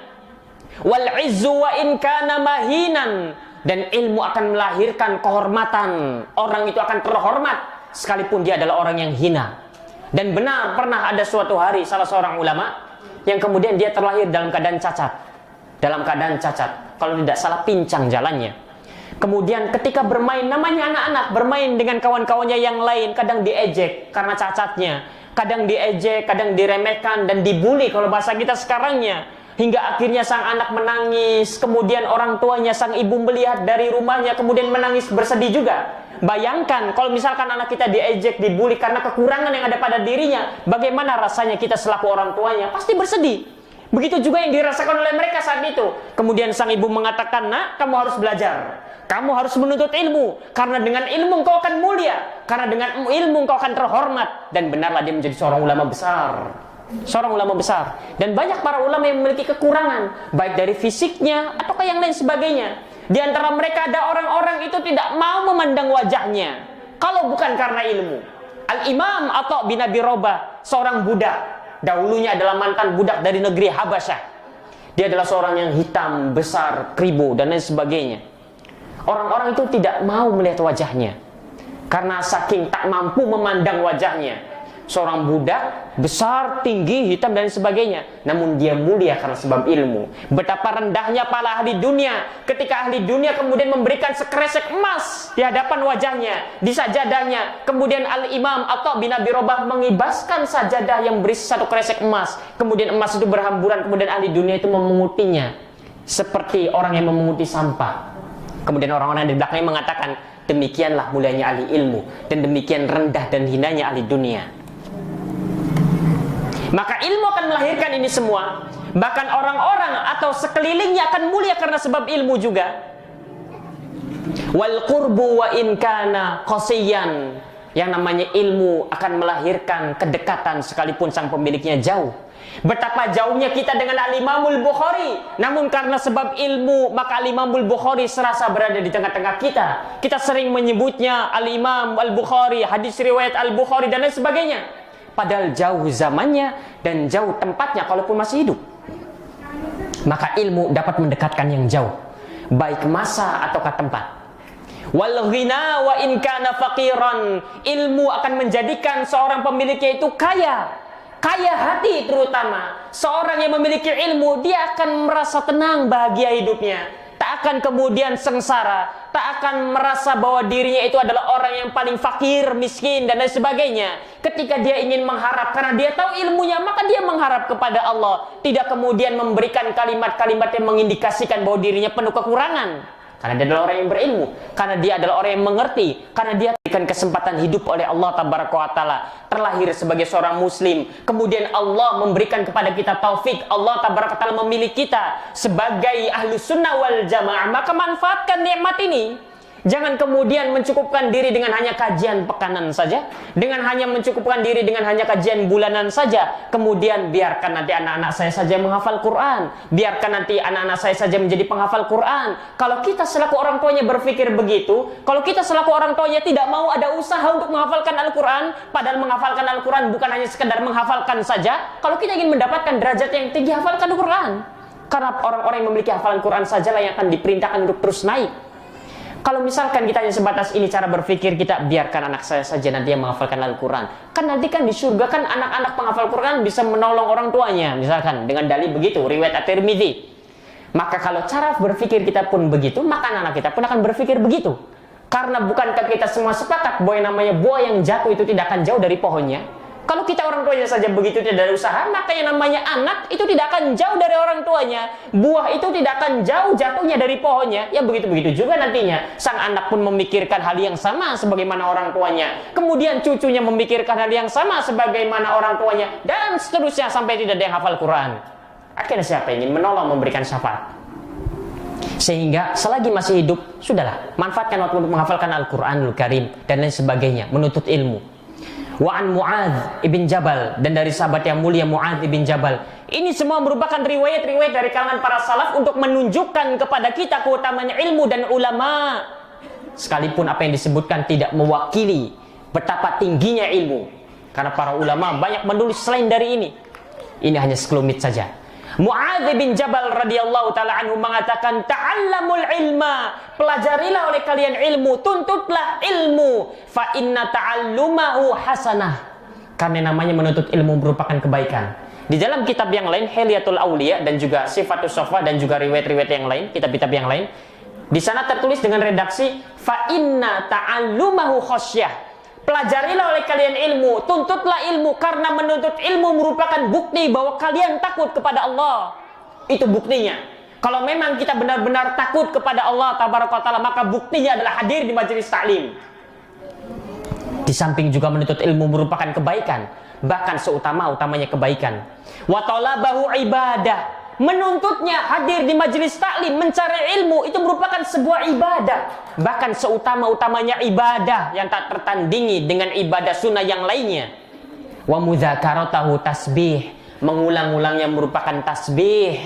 Wal izzu wa in kana mahinan, dan ilmu akan melahirkan kehormatan. Orang itu akan terhormat sekalipun dia adalah orang yang hina. Dan benar, pernah ada suatu hari salah seorang ulama yang kemudian dia terlahir dalam keadaan cacat. Dalam keadaan cacat, kalau tidak salah pincang jalannya. Kemudian ketika bermain, namanya anak-anak, bermain dengan kawan-kawannya yang lain, kadang diejek karena cacatnya, kadang diejek, kadang diremehkan dan dibully kalau bahasa kita sekarangnya. Hingga akhirnya sang anak menangis, kemudian orang tuanya, sang ibu melihat dari rumahnya, kemudian menangis bersedih juga. Bayangkan kalau misalkan anak kita diejek, dibully karena kekurangan yang ada pada dirinya, bagaimana rasanya kita selaku orang tuanya? Pasti bersedih. Begitu juga yang dirasakan oleh mereka saat itu. Kemudian sang ibu mengatakan, nak, kamu harus belajar, kamu harus menuntut ilmu, karena dengan ilmu engkau akan mulia, karena dengan ilmu engkau akan terhormat. Dan benarlah dia menjadi seorang ulama besar. Seorang ulama besar. Dan banyak para ulama yang memiliki kekurangan, baik dari fisiknya ataukah yang lain sebagainya. Di antara mereka ada orang-orang itu tidak mau memandang wajahnya kalau bukan karena ilmu. Al-Imam Atha bin Abi Rabah, seorang budak, dahulunya adalah mantan budak dari negeri Habasyah. Dia adalah seorang yang hitam, besar, kribo dan lain sebagainya. Orang-orang itu tidak mau melihat wajahnya karena saking tak mampu memandang wajahnya. Seorang budak, besar, tinggi, hitam dan sebagainya, namun dia mulia karena sebab ilmu. Betapa rendahnya para ahli dunia ketika ahli dunia kemudian memberikan sekresek emas di hadapan wajahnya, di sajadahnya. Kemudian Al-Imam Atha bin Abi Rabah mengibaskan sajadah yang berisi satu kresek emas. Kemudian emas itu berhamburan, kemudian ahli dunia itu memungutinya seperti orang yang memunguti sampah. Kemudian orang-orang di belakangnya mengatakan, demikianlah mulianya ahli ilmu, dan demikian rendah dan hinanya ahli dunia. Maka ilmu akan melahirkan ini semua. Bahkan orang-orang atau sekelilingnya akan mulia karena sebab ilmu juga. Wal qurbu wa in kana qasiyan. Yang namanya ilmu akan melahirkan kedekatan sekalipun sang pemiliknya jauh. Betapa jauhnya kita dengan Al-Imamul Bukhari, namun karena sebab ilmu maka Al-Imamul Bukhari serasa berada di tengah-tengah kita. Kita sering menyebutnya Al-Imam Al-Bukhari, hadis riwayat Al-Bukhari dan lain sebagainya. Padahal jauh zamannya dan jauh tempatnya kalaupun masih hidup. Maka ilmu dapat mendekatkan yang jauh, baik masa ataukah tempat. Wal ghina wa in kana faqiran. Ilmu akan menjadikan seorang pemiliknya itu kaya. kaya hati terutama. Seorang yang memiliki ilmu, dia akan merasa tenang, bahagia hidupnya. Tak akan kemudian sengsara, tak akan merasa bahwa dirinya itu adalah orang yang paling fakir, miskin, dan lain sebagainya. Ketika dia ingin mengharap, karena dia tahu ilmunya, maka dia mengharap kepada Allah. Tidak kemudian memberikan kalimat-kalimat yang mengindikasikan bahwa dirinya penuh kekurangan. Karena dia adalah orang yang berilmu, karena dia adalah orang yang mengerti, karena dia diberikan kesempatan hidup oleh Allah Tabaraka wa Ta'ala, terlahir sebagai seorang muslim, kemudian Allah memberikan kepada kita taufik, Allah Tabaraka wa Ta'ala memilih kita sebagai ahlu sunnah wal jamaah, maka manfaatkan nikmat ini. Jangan kemudian mencukupkan diri dengan hanya kajian pekanan saja, dengan hanya mencukupkan diri dengan hanya kajian bulanan saja, kemudian biarkan nanti anak-anak saya saja menghafal Quran, biarkan nanti anak-anak saya saja menjadi penghafal Quran. Kalau kita selaku orang tuanya berpikir begitu, kalau kita selaku orang tuanya tidak mau ada usaha untuk menghafalkan Al-Quran, padahal menghafalkan Al-Quran bukan hanya sekedar menghafalkan saja, kalau kita ingin mendapatkan derajat yang tinggi, hafalkan Al-Quran. Karena orang-orang yang memiliki hafalan Quran sajalah yang akan diperintahkan untuk terus naik. Kalau misalkan kita hanya sebatas ini cara berpikir kita, biarkan anak saya saja nanti yang menghafalkan Al-Quran. Kan nanti kan di surga kan anak-anak penghafal Quran bisa menolong orang tuanya. Misalkan dengan dalil begitu, riwayat At-Tirmidzi. Maka kalau cara berpikir kita pun begitu, maka anak-anak kita pun akan berpikir begitu. Karena bukankah kita semua sepakat bahwa yang namanya buah yang jatuh itu tidak akan jauh dari pohonnya? Kalau kita orang tuanya saja begitu tidak ada usaha, maka yang namanya anak itu tidak akan jauh dari orang tuanya. Buah itu tidak akan jauh jatuhnya dari pohonnya. Ya begitu-begitu juga nantinya. Sang anak pun memikirkan hal yang sama sebagaimana orang tuanya. Kemudian cucunya memikirkan hal yang sama sebagaimana orang tuanya. Dan seterusnya sampai tidak ada yang hafal Quran. Akhirnya siapa yang ingin menolong memberikan syafaat? Sehingga selagi masih hidup, sudahlah. Manfaatkan waktu untuk menghafalkan Al-Quranul Karim dan lain sebagainya. Menuntut ilmu. Wa'an Mu'adz ibn Jabal, dan dari sahabat yang mulia Mu'adz ibn Jabal. Ini semua merupakan riwayat-riwayat dari kalangan para salaf untuk menunjukkan kepada kita keutamaan ilmu dan ulama. Sekalipun apa yang disebutkan tidak mewakili betapa tingginya ilmu. Karena para ulama banyak menulis selain dari ini. Ini hanya sekelumit saja. Mu'adz bin Jabal radhiyallahu ta'ala anhu mengatakan, ta'allamul ilma, pelajarilah oleh kalian ilmu, tuntutlah ilmu, fa inna ta'allumahu hasanah, karena namanya menuntut ilmu merupakan kebaikan. Di dalam kitab yang lain, Hilyatul Auliya dan juga Sifatus Shafa dan juga riwayat-riwayat yang lain, kitab-kitab yang lain, di sana tertulis dengan redaksi fa inna ta'allumahu khasyah. Pelajarilah oleh kalian ilmu, tuntutlah ilmu, karena menuntut ilmu merupakan bukti bahwa kalian takut kepada Allah. Itu buktinya. Kalau memang kita benar-benar takut kepada Allah Tabaraka wa Ta'ala, maka buktinya adalah hadir di majelis taklim. Di samping juga menuntut ilmu merupakan kebaikan, bahkan seutama-utamanya kebaikan. Wa talabahu ibadah. Menuntutnya, hadir di majelis taklim, mencari ilmu, itu merupakan sebuah ibadah. Bahkan seutama-utamanya ibadah yang tak tertandingi dengan ibadah sunnah yang lainnya. Wa mudzakaratahu tasbih, mengulang-ulangnya merupakan tasbih.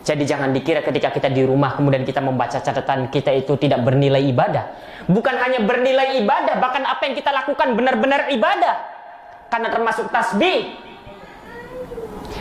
Jadi jangan dikira ketika kita di rumah kemudian kita membaca catatan kita itu tidak bernilai ibadah. Bukan hanya bernilai ibadah, bahkan apa yang kita lakukan benar-benar ibadah. Karena termasuk tasbih.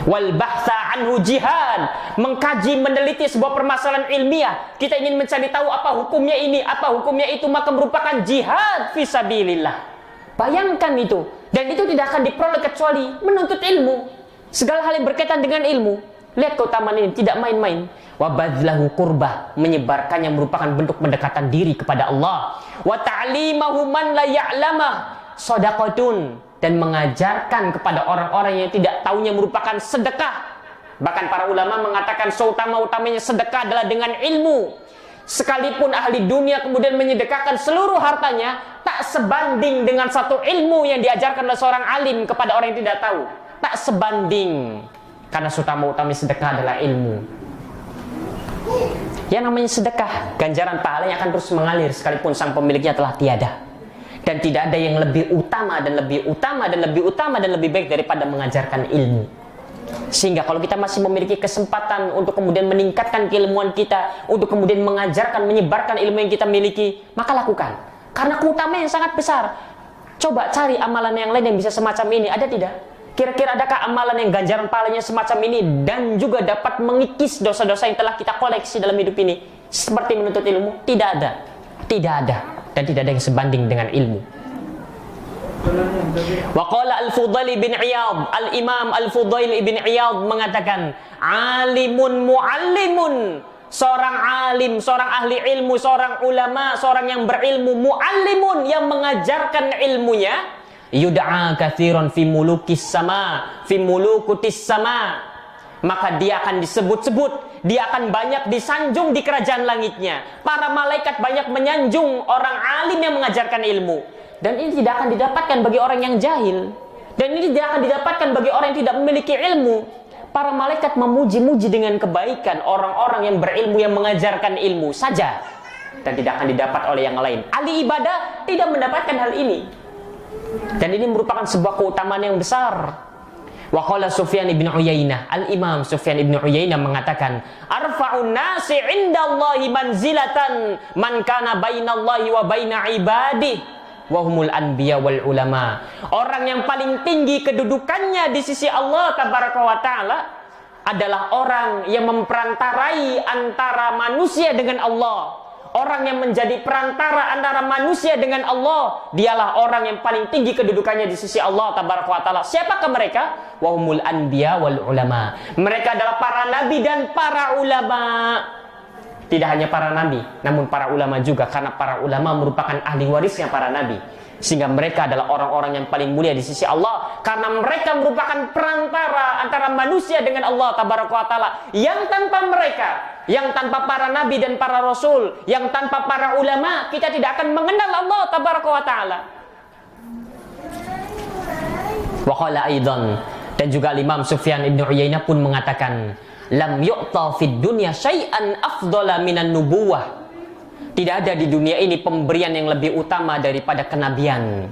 Wal bahtha anhu jihad, mengkaji meneliti sebuah permasalahan ilmiah, kita ingin mencari tahu apa hukumnya ini, apa hukumnya itu, maka merupakan jihad fisabilillah. Bayangkan itu, dan itu tidak akan diperoleh kecuali menuntut ilmu. Segala hal yang berkaitan dengan ilmu, lihat keutamaan ini, tidak main-main. Wa badlahu qurbah, menyebarkannya merupakan bentuk pendekatan diri kepada Allah. Wa ta'limahu man la ya'lamah, shadaqatun, dan mengajarkan kepada orang-orang yang tidak tahunya merupakan sedekah. Bahkan para ulama mengatakan seutama-utamanya sedekah adalah dengan ilmu. Sekalipun ahli dunia kemudian menyedekahkan seluruh hartanya, tak sebanding dengan satu ilmu yang diajarkan oleh seorang alim kepada orang yang tidak tahu. Tak sebanding. Karena seutama-utamanya sedekah adalah ilmu. Yang namanya sedekah, ganjaran pahalanya akan terus mengalir sekalipun sang pemiliknya telah tiada. Dan tidak ada yang lebih utama dan lebih utama dan lebih utama dan lebih baik daripada mengajarkan ilmu. Sehingga kalau kita masih memiliki kesempatan untuk kemudian meningkatkan keilmuan kita, untuk kemudian mengajarkan, menyebarkan ilmu yang kita miliki, maka lakukan. Karena keutamaan yang sangat besar. Coba cari amalan yang lain yang bisa semacam ini, ada tidak? Kira-kira adakah amalan yang ganjaran pahalanya semacam ini dan juga dapat mengikis dosa-dosa yang telah kita koleksi dalam hidup ini? Seperti menuntut ilmu? Tidak ada. Tidak ada. Dan tidak ada yang sebanding dengan ilmu. Wa qala Al-Fudail bin Iyad, Al-Imam Al-Fudail bin Iyad mengatakan, alimun muallimun, seorang alim, seorang ahli ilmu, seorang ulama, seorang yang berilmu, muallimun yang mengajarkan ilmunya, yud'a katsiran fi mulukis sama, fi mulukutis sama, maka dia akan disebut-sebut, dia akan banyak disanjung di kerajaan langitnya. Para malaikat banyak menyanjung orang alim yang mengajarkan ilmu. Dan ini tidak akan didapatkan bagi orang yang jahil. Dan ini tidak akan didapatkan bagi orang yang tidak memiliki ilmu. Para malaikat memuji-muji dengan kebaikan orang-orang yang berilmu, yang mengajarkan ilmu saja. Dan tidak akan didapat oleh yang lain. Ahli ibadah tidak mendapatkan hal ini. Dan ini merupakan sebuah keutamaan yang besar. Wa qala Sufyan ibn Uyainah, Al-Imam Sufyan ibn Uyainah mengatakan, arfa'un nasi 'indallahi manzilatan man kana bainallahi wa baina ibadihi wa humul anbiya wal ulama. Orang yang paling tinggi kedudukannya di sisi Allah tabaraka wa taala adalah orang yang memperantarai antara manusia dengan Allah. Orang yang menjadi perantara antara manusia dengan Allah, dialah orang yang paling tinggi kedudukannya di sisi Allah tabaraka wa taala. Siapakah mereka? Wa humul anbiya wal ulama. Mereka adalah para nabi dan para ulama. Tidak hanya para nabi, namun para ulama juga, karena para ulama merupakan ahli warisnya para nabi. Sehingga mereka adalah orang-orang yang paling mulia di sisi Allah, karena mereka merupakan perantara antara manusia dengan Allah tabaraka wa taala. Yang tanpa mereka, yang tanpa para nabi dan para rasul, yang tanpa para ulama, kita tidak akan mengenal Allah tabaraka wa taala. Wa qala aidan, dan juga Imam Sufyan ibn Uyainah pun mengatakan, lam yu'ta fid dunya syai'an afdala minan nubuwah. Tidak ada di dunia ini pemberian yang lebih utama daripada kenabian.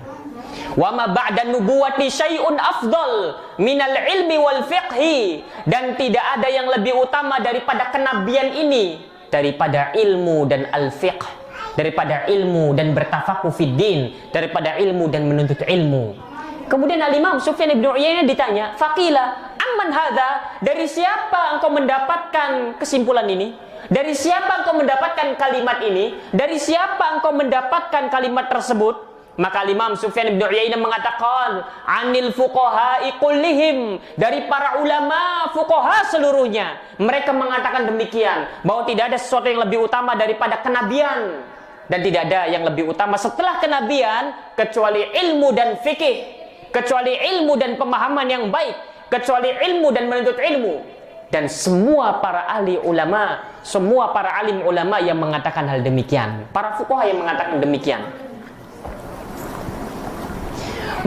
Wa ma ba'da nubuwati syai'un afdal minal ilmi wal fiqhi. Dan tidak ada yang lebih utama daripada kenabian ini daripada ilmu dan al-fiqh, daripada ilmu dan bertafakuh fid din, daripada ilmu dan menuntut ilmu. Kemudian Al-Imam Sufyan ibn Uyainah ditanya, faqila amman hadza, dari siapa engkau mendapatkan kesimpulan ini? Dari siapa engkau mendapatkan kalimat ini? Dari siapa engkau mendapatkan kalimat tersebut? Maka Imam Sufyan ibn Uyainah mengatakan, anil fuqaha'i kullihim, dari para ulama fuqaha seluruhnya. Mereka mengatakan demikian, bahwa tidak ada sesuatu yang lebih utama daripada kenabian, dan tidak ada yang lebih utama setelah kenabian kecuali ilmu dan fikih, kecuali ilmu dan pemahaman yang baik, kecuali ilmu dan menuntut ilmu. Dan semua para ahli ulama, semua para alim ulama yang mengatakan hal demikian, para fuqaha yang mengatakan demikian.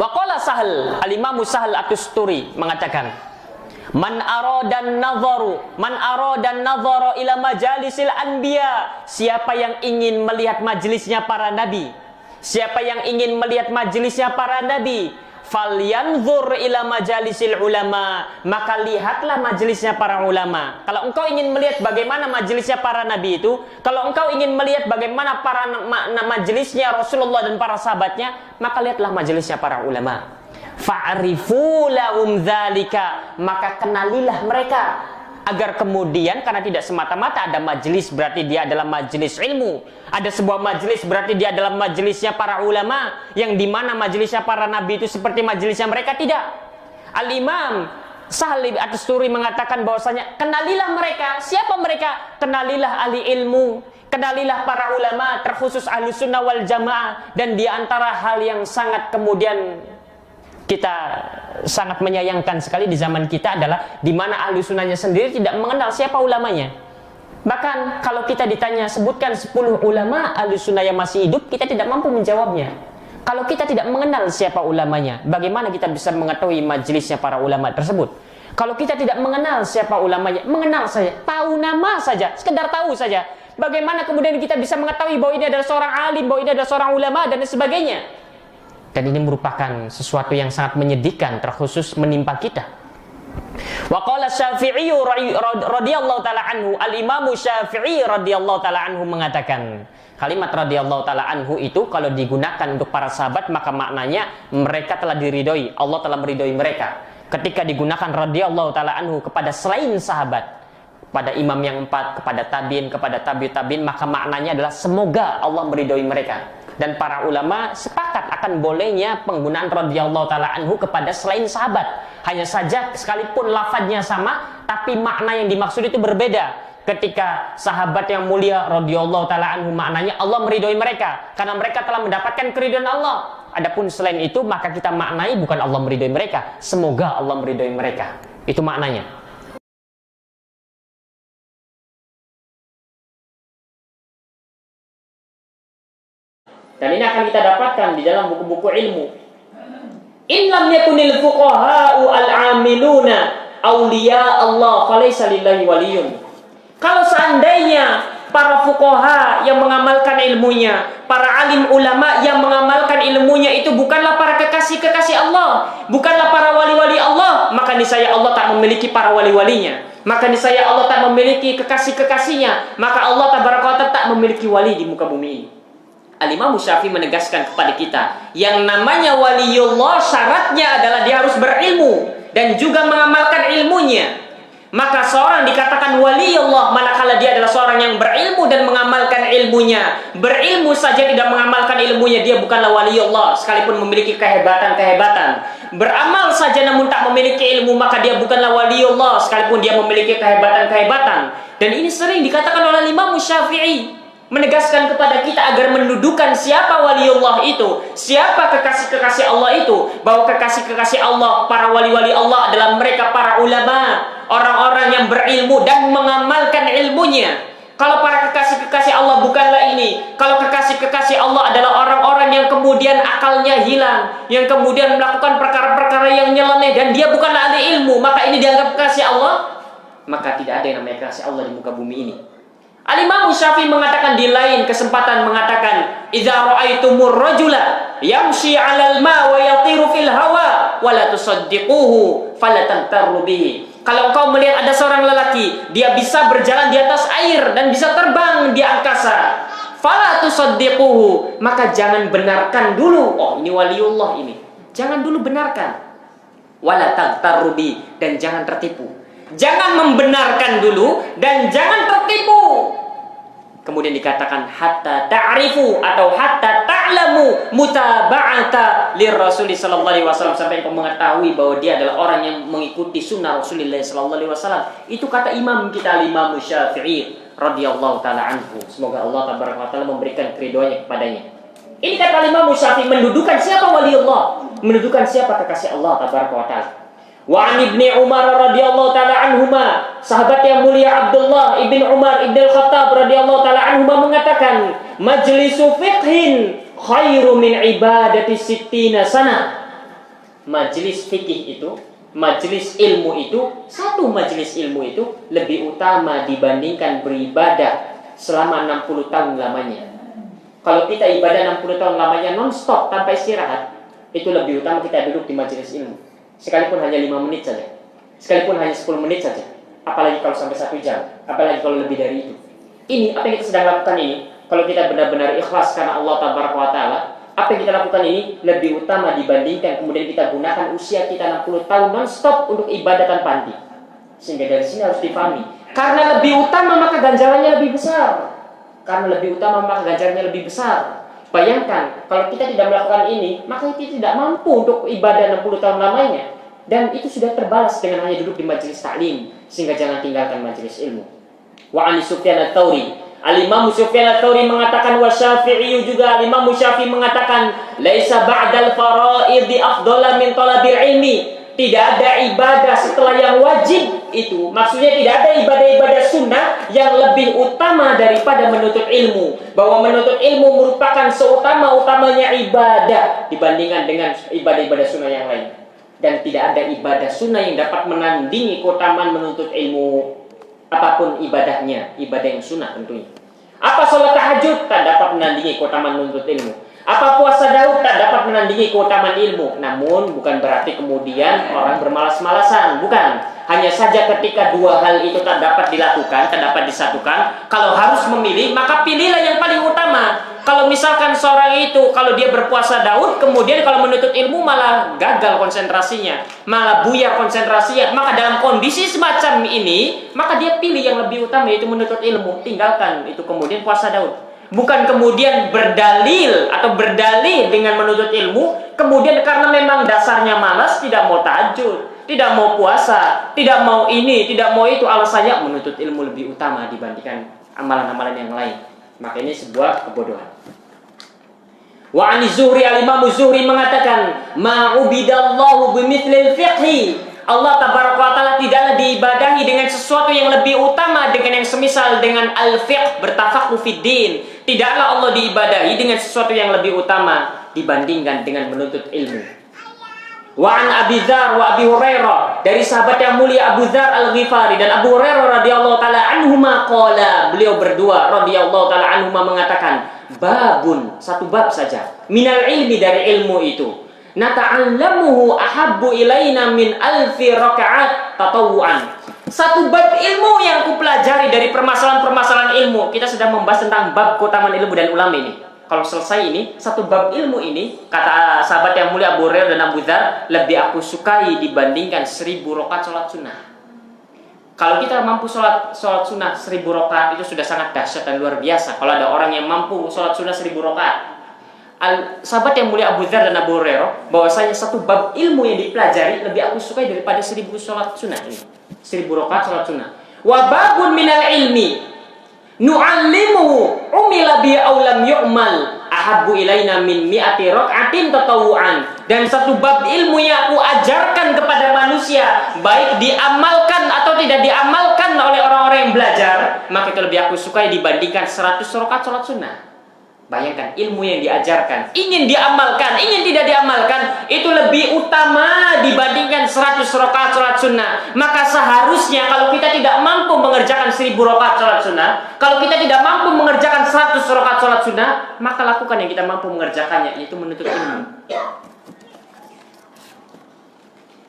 Wa qala Sahal, Al-Imam Sahal At-Tusturi mengatakan, man aradan nadharu ila majalisil anbiya, siapa yang ingin melihat majelisnya para nabi, siapa yang ingin melihat majelisnya para nabi, falyanzur ila majalisil ulama, maka lihatlah majelisnya para ulama. Kalau engkau ingin melihat bagaimana majelisnya para nabi itu, kalau engkau ingin melihat bagaimana para majelisnya Rasulullah dan para sahabatnya, maka lihatlah majelisnya para ulama. Fa'rifu lahum dzalika, maka kenalilah mereka, agar kemudian, karena tidak semata-mata ada majelis berarti dia adalah majelis ilmu, ada sebuah majelis berarti dia adalah majelisnya para ulama, yang dimana majelisnya para nabi itu seperti majelisnya mereka, tidak. Al-Imam Sahal At-Tusturi mengatakan bahwasanya kenalilah mereka. Siapa mereka? Kenalilah ahli ilmu, kenalilah para ulama, terkhusus ahli sunnah wal jamaah. Dan di antara hal yang sangat kemudian kita sangat menyayangkan sekali di zaman kita adalah di mana ahli sunnahnya sendiri tidak mengenal siapa ulamanya. Bahkan kalau kita ditanya sebutkan 10 ulama ahli sunnah yang masih hidup, kita tidak mampu menjawabnya. Kalau kita tidak mengenal siapa ulamanya, bagaimana kita bisa mengetahui majelisnya para ulama tersebut? Kalau kita tidak mengenal siapa ulamanya, mengenal saja, tahu nama saja, sekedar tahu saja, bagaimana kemudian kita bisa mengetahui bahwa ini adalah seorang alim, bahwa ini adalah seorang ulama dan sebagainya? Dan ini merupakan sesuatu yang sangat menyedihkan, terkhusus menimpa kita. Wa qala Syafi'i radhiyallahu taala anhu, Al-Imam Syafi'i radhiyallahu taala anhu mengatakan, kalimat radhiyallahu taala anhu itu kalau digunakan untuk para sahabat maka maknanya mereka telah diridhoi, Allah telah meridhoi mereka. Ketika digunakan radhiyallahu taala anhu kepada selain sahabat, kepada imam yang 4, kepada tabiin, kepada tabi'in, maka maknanya adalah semoga Allah meridhoi mereka. Dan para ulama sepakat akan bolehnya penggunaan radhiyallahu taala anhu kepada selain sahabat. Hanya saja sekalipun lafadznya sama, tapi makna yang dimaksud itu berbeda. Ketika sahabat yang mulia radhiyallahu taala anhu maknanya Allah meridhoi mereka karena mereka telah mendapatkan keridhaan Allah. Adapun selain itu maka kita maknai bukan Allah meridhoi mereka, semoga Allah meridhoi mereka. Itu maknanya. Dan ini akan kita dapatkan di dalam buku-buku ilmu. In lam yakunil fuqaha'u al-'amiluna awliya Allah falaysa lillahi waliyun. Kalau seandainya para fuqaha yang mengamalkan ilmunya, para alim ulama yang mengamalkan ilmunya itu bukanlah para kekasih-kekasih Allah, bukanlah para wali-wali Allah, maka niscaya Allah tak memiliki para wali-walinya. Maka niscaya Allah tak memiliki kekasih-kekasihnya, maka Allah tabaraka wa ta'ala tak memiliki wali di muka bumi ini. Al-Imam Syafi'i menegaskan kepada kita, yang namanya waliullah syaratnya adalah dia harus berilmu dan juga mengamalkan ilmunya. Maka seorang dikatakan waliullah manakala dia adalah seorang yang berilmu dan mengamalkan ilmunya. Berilmu saja tidak mengamalkan ilmunya, dia bukanlah waliullah sekalipun memiliki kehebatan-kehebatan. Beramal saja namun tak memiliki ilmu, maka dia bukanlah waliullah sekalipun dia memiliki kehebatan-kehebatan. Dan ini sering dikatakan oleh Imam Syafi'i, menegaskan kepada kita agar mendudukan siapa waliullah itu, siapa kekasih-kekasih Allah itu, bahwa kekasih-kekasih Allah, para wali-wali Allah adalah mereka para ulama, orang-orang yang berilmu dan mengamalkan ilmunya. Kalau para kekasih-kekasih Allah bukanlah ini, kalau kekasih-kekasih Allah adalah orang-orang yang kemudian akalnya hilang, yang kemudian melakukan perkara-perkara yang nyeleneh dan dia bukanlah ahli ilmu, maka ini dianggap kekasih Allah, maka tidak ada yang namanya kekasih Allah di muka bumi ini. Al-Imam Syafi'i mengatakan di lain kesempatan mengatakan, "Idza ra'aitumur rajula yamshi 'alal ma wa yatiru fil hawa wa la tusaddiquhu fala tantaru bihi." Kalau engkau melihat ada seorang lelaki, dia bisa berjalan di atas air dan bisa terbang di angkasa, fala tusaddiquhu, maka jangan benarkan dulu. Oh, ini waliullah ini. Jangan dulu benarkan. Wala tantaru bihi, dan jangan tertipu. Jangan membenarkan dulu dan jangan tertipu. Kemudian dikatakan hatta ta'rifu atau hatta ta'lamu mutaba'ata lirrasul sallallahu alaihi wasallam, sampai engkau mengetahui bahwa dia adalah orang yang mengikuti sunnah Rasulullah sallallahu alaihi wasallam. Itu kata imam kita Imam Syafi'i radhiyallahu taala anhu. Semoga Allah tabaraka wa taala memberikan keridhaannya kepadanya. Ini kata Imam Syafi'i mendudukan siapa waliullah, mendudukan siapa kekasih Allah tabaraka wa taala. Wa an Ibni Umar radhiyallahu taala anhuma, sahabat yang mulia Abdullah ibn Umar ibn al-Khattab radhiyallahu taala anhuma mengatakan, majlisu fiqhin khairu min ibadati sittina sana. Majlis fikih itu, majlis ilmu itu, satu majlis ilmu itu lebih utama dibandingkan beribadah selama 60 tahun lamanya. Kalau kita ibadah 60 tahun lamanya non-stop tanpa istirahat, itu lebih utama kita duduk di majlis ilmu. Sekalipun hanya 5 menit saja, sekalipun hanya 10 menit saja, apalagi kalau sampai 1 jam, apalagi kalau lebih dari itu. Ini apa yang kita sedang lakukan ini, kalau kita benar-benar ikhlas karena Allah tabaraka wa ta'ala, apa yang kita lakukan ini lebih utama dibandingkan kemudian kita gunakan usia kita 60 tahun non-stop untuk ibadah tanpa henti. Sehingga dari sini harus dipahami, karena lebih utama maka ganjarannya lebih besar. Karena lebih utama maka ganjarannya lebih besar. Bayangkan, kalau kita tidak melakukan ini, maka kita tidak mampu untuk ibadah 60 tahun lamanya. Dan itu sudah terbalas dengan hanya duduk di majelis ta'lim. Sehingga jangan tinggalkan majelis ilmu. Wa an Sufyan ats-Tsauri, Al-Imam Sufyan ats-Tsauri mengatakan, wa Syafi'i juga, Al-Imam Syafi'i mengatakan, laisa ba'dal fara'idhi afdhala min talabil ilmi. Tidak ada ibadah setelah yang wajib itu. Maksudnya tidak ada ibadah-ibadah sunnah yang lebih utama daripada menuntut ilmu. Bahwa menuntut ilmu merupakan seutama-utamanya ibadah dibandingkan dengan ibadah-ibadah sunnah yang lain. Dan tidak ada ibadah sunnah yang dapat menandingi keutamaan menuntut ilmu. Apapun ibadahnya, ibadah yang sunnah tentunya. Apa sholat tahajud tak dapat menandingi keutamaan menuntut ilmu. Apa puasa Daud tak dapat menandingi keutamaan ilmu. Namun bukan berarti kemudian orang bermalas-malasan. Bukan. Hanya saja ketika dua hal itu tak dapat dilakukan, tak dapat disatukan, kalau harus memilih, maka pilihlah yang paling utama. Kalau misalkan seorang itu, kalau dia berpuasa Daud, kemudian kalau menuntut ilmu malah gagal konsentrasinya, malah buyar konsentrasinya, maka dalam kondisi semacam ini, maka dia pilih yang lebih utama, yaitu menuntut ilmu. Tinggalkan itu kemudian puasa Daud. Bukan kemudian berdalil atau berdalih dengan menuntut ilmu, kemudian karena memang dasarnya malas, tidak mau tahajud, tidak mau puasa, tidak mau ini, tidak mau itu, alasannya menuntut ilmu lebih utama dibandingkan amalan-amalan yang lain. Maka ini sebuah kebodohan. Wa 'ani Zuhri, al-Imam Zuhri mengatakan, ma'ubidallahu bimithlil fiqhi. Allah tabaraka wa taala tidaklah diibadahi dengan sesuatu yang lebih utama dengan yang semisal dengan al-fiqh, bertafaqquh fid din. Tidaklah Allah diibadahi dengan sesuatu yang lebih utama dibandingkan dengan menuntut ilmu. Wa an Abi Dzar wa Abi Hurairah, dari sahabat yang mulia Abu Dzar Al-Ghifari dan Abu Hurairah radhiyallahu taala anhuma qala, beliau berdua radhiyallahu taala anhuma mengatakan, babun, satu bab saja, minal ilmi, dari ilmu itu, nata'allamuhu ahabbu ilaina min alfi rakaat tatawuan. Satu bab ilmu yang aku pelajari dari permasalahan-permasalahan ilmu. Kita sedang membahas tentang bab keutamaan ilmu dan ulama ini. Kalau selesai ini, satu bab ilmu ini, kata sahabat yang mulia Abu Hurairah dan Abu Dzar, lebih aku sukai dibandingkan 1000 rakaat sholat sunnah. Kalau kita mampu sholat sunnah 1000 rakaat, itu sudah sangat dahsyat dan luar biasa. Kalau ada orang yang mampu sholat sunnah 1000 rakaat. Sahabat yang mulia Abu Dzar dan Abu Hurairah, bahwasanya satu bab ilmu yang dipelajari lebih aku sukai daripada 1000 sholat sunnah ini. 1000 rakaat sholat sunnah. Wa babun minal ilmi nu'allimuhu umila bi aw lam yu'mal ahabbu ilaina min mi'ati rak'atin tatawuan. Dan satu bab ilmu yang aku ajarkan kepada manusia, baik diamalkan atau tidak diamalkan oleh orang-orang yang belajar, maka itu lebih aku sukai dibandingkan 100 rakaat sholat sunnah. Bayangkan, ilmu yang diajarkan, ingin diamalkan, ingin tidak diamalkan, itu lebih utama dibandingkan 100 rakaat sholat sunnah. Maka seharusnya kalau kita tidak mampu mengerjakan 1000 rakaat sholat sunnah, kalau kita tidak mampu mengerjakan 100 rakaat sholat sunnah, maka lakukan yang kita mampu mengerjakannya, yaitu menuntut ilmu.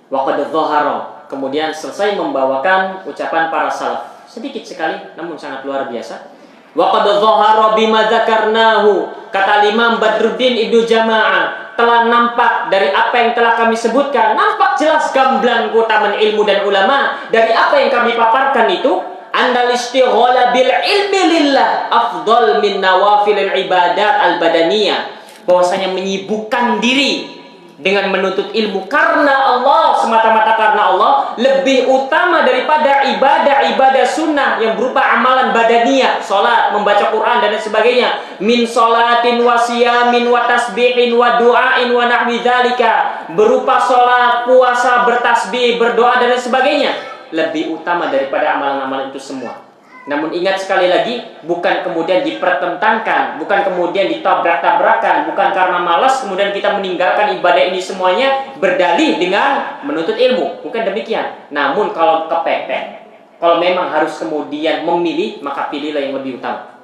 Wa qad dhahara, kemudian selesai membawakan ucapan para salaf, sedikit sekali namun sangat luar biasa. Wa qad dhahara bima dzakarnahu, kata Imam Badruddin Ibnu Jama'ah, telah nampak dari apa yang telah kami sebutkan, nampak jelas gamblang keutamaan ilmu dan ulama dari apa yang kami paparkan itu, annal istighala bil ilmi lillah afdal min nawafilil ibadat al badaniyah, bahwasanya menyibukkan diri dengan menuntut ilmu karena Allah, semata-mata karena Allah, lebih utama daripada ibadah-ibadah sunnah yang berupa amalan badaniyah, sholat, membaca Quran dan sebagainya, min sholatin wa siyamin wa tasbihin wa du'ain wa nahwi dzalika, berupa sholat, puasa, bertasbih, berdoa dan sebagainya, lebih utama daripada amalan-amalan itu semua. Namun ingat sekali lagi, bukan kemudian dipertentangkan, bukan kemudian ditabrak-tabrakan, bukan karena malas kemudian kita meninggalkan ibadah ini semuanya berdalih dengan menuntut ilmu, bukan demikian. Namun kalau kepepet, kalau memang harus kemudian memilih, maka pilihlah yang lebih utama.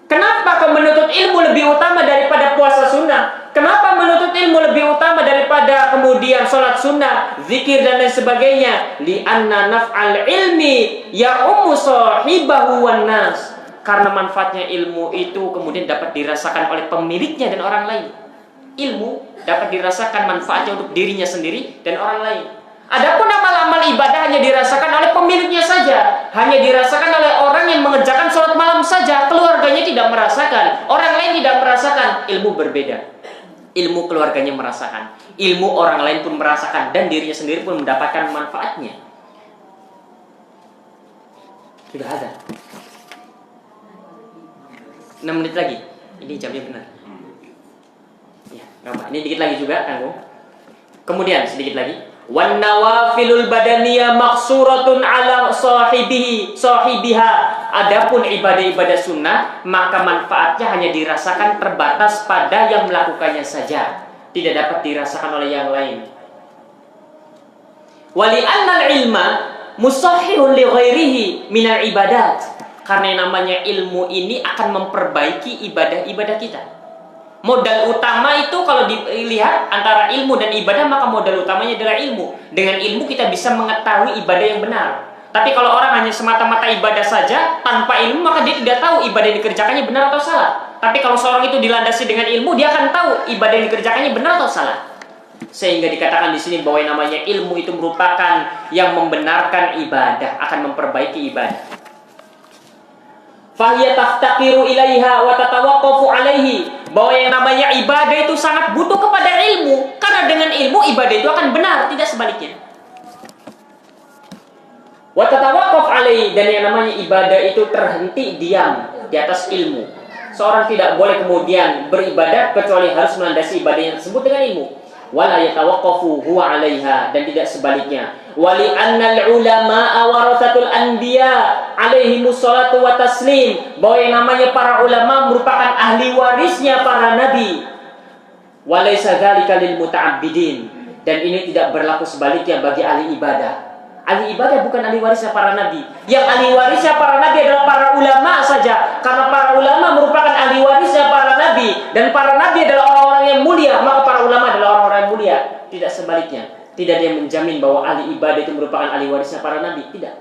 Kenapa menuntut ilmu lebih utama daripada puasa sunnah? Kenapa menuntut ilmu lebih utama daripada kemudian sholat sunnah, zikir dan lain sebagainya? Li'anna naf'al ilmi ya'ummu sahibahu wan nas. Karena manfaatnya ilmu itu kemudian dapat dirasakan oleh pemiliknya dan orang lain. Ilmu dapat dirasakan manfaatnya untuk dirinya sendiri dan orang lain. Adapun amal-amal ibadah hanya dirasakan oleh pemiliknya saja, hanya dirasakan oleh orang yang mengerjakan sholat malam saja, keluarganya tidak merasakan, orang lain tidak merasakan. Ilmu berbeda, ilmu keluarganya merasakan, ilmu orang lain pun merasakan, dan dirinya sendiri pun mendapatkan manfaatnya. Sudah ada 6 menit lagi, ini jamnya benar ya, apa? Ini dikit lagi juga, Kang. Kemudian sedikit lagi, wan nawafilul badaniyah maksuratun ala sahibiha. Adapun ibadah-ibadah sunnah, maka manfaatnya hanya dirasakan terbatas pada yang melakukannya saja, tidak dapat dirasakan oleh yang lain. Wali annal ilma musahhihun li ghairihi minal ibadat, karena yang namanya ilmu ini akan memperbaiki ibadah-ibadah kita. Modal utama itu kalau dilihat antara ilmu dan ibadah, maka modal utamanya adalah ilmu. Dengan ilmu kita bisa mengetahui ibadah yang benar. Tapi kalau orang hanya semata-mata ibadah saja tanpa ilmu, maka dia tidak tahu ibadah yang dikerjakannya benar atau salah. Tapi kalau seorang itu dilandasi dengan ilmu, dia akan tahu ibadah yang dikerjakannya benar atau salah. Sehingga dikatakan di sini bahwa yang namanya ilmu itu merupakan yang membenarkan ibadah, akan memperbaiki ibadah. Fahiya taftaqiru ilaiha wa tatawaqqafu alaihi, bahwa yang namanya ibadah itu sangat butuh kepada ilmu, karena dengan ilmu ibadah itu akan benar, tidak sebaliknya. Wa tatawaqqaf alaihi, dan yang namanya ibadah itu terhenti diam di atas ilmu. Seorang tidak boleh kemudian beribadah kecuali harus melandasi ibadahnya tersebut dengan ilmu. Wala yatawaqqafu huwa 'alaiha, dan tidak sebaliknya. Wali annal ulama warathatul anbiya alaihimus salatu wa taslim, bahwa yang namanya para ulama merupakan ahli warisnya para nabi. Walaysa dzalika lil muta'abbidin, dan ini tidak berlaku sebaliknya bagi ahli ibadah. Ahli ibadah bukan ahli warisnya para nabi. Yang ahli warisnya para nabi adalah para ulama saja. Karena para ulama merupakan ahli warisnya para nabi, dan para nabi adalah orang-orang yang mulia, maka para ulama adalah orang-orang yang mulia. Tidak sebaliknya. Tidak ada yang menjamin bahwa ahli ibadah itu merupakan ahli warisnya para nabi. Tidak.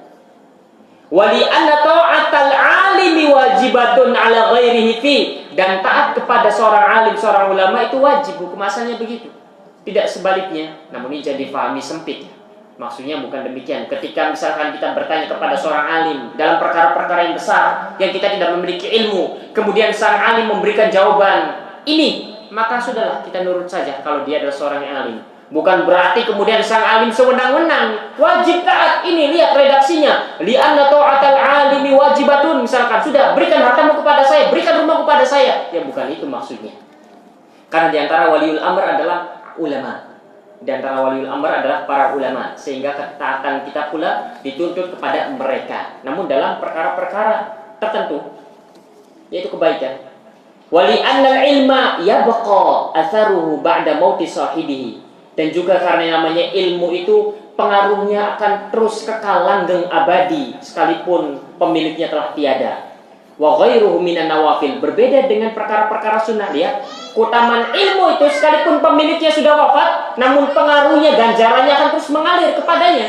Wali anna ta'atal alimi wajibatun ala ghairihi fi, dan taat kepada seorang alim, seorang ulama itu wajib, hukum asalnya begitu. Tidak sebaliknya. Namun ini jadi difahami sempit. Maksudnya bukan demikian. Ketika misalkan kita bertanya kepada seorang alim dalam perkara-perkara yang besar yang kita tidak memiliki ilmu, kemudian sang alim memberikan jawaban ini, maka sudahlah kita nurut saja kalau dia adalah seorang yang alim. Bukan berarti kemudian sang alim sewenang-wenang wajib taat. Ini lihat redaksinya, li'anna ta'atal alimi wajibatun, misalkan sudah berikan hartamu kepada saya, berikan rumah kepada saya. Ya bukan itu maksudnya. Karena diantara waliul amr adalah ulama. Di antara waliul amr adalah para ulama, sehingga ketaatan kita pula dituntut kepada mereka. Namun dalam perkara-perkara tertentu, yaitu kebaikan. Wali annal ilma yabqa atharuhu ba'da mauti sahibihi, dan juga karena namanya ilmu itu pengaruhnya akan terus kekal langgeng abadi sekalipun pemiliknya telah tiada. Wa ghairuhu minan nawafil, berbeda dengan perkara-perkara sunnah. Lihat, keutamaan ilmu itu sekalipun pemiliknya sudah wafat, namun pengaruhnya, ganjarannya akan terus mengalir kepadanya.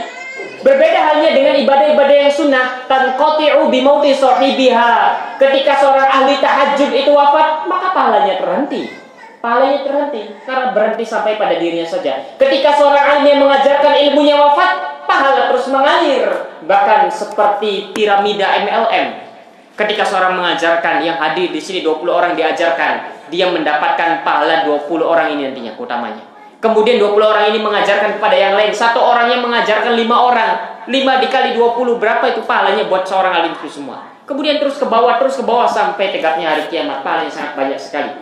Berbeda halnya dengan ibadah-ibadah yang sunnah, tanqati'u bi mauti sahibiha. Ketika seorang ahli tahajud itu wafat, maka pahalanya terhenti. Pahalanya terhenti karena berhenti sampai pada dirinya saja. Ketika seorang alim yang mengajarkan ilmunya wafat, pahala terus mengalir. Bahkan seperti piramida MLM. Ketika seorang mengajarkan, yang hadir di sini 20 orang diajarkan, dia mendapatkan pahala 20 orang ini nantinya utamanya. Kemudian 20 orang ini mengajarkan kepada yang lain, satu orang yang mengajarkan 5 orang. 5 dikali 20 berapa itu pahalanya buat seorang alim itu semua. Kemudian terus ke bawah sampai tegaknya hari kiamat. Pahalanya sangat banyak sekali.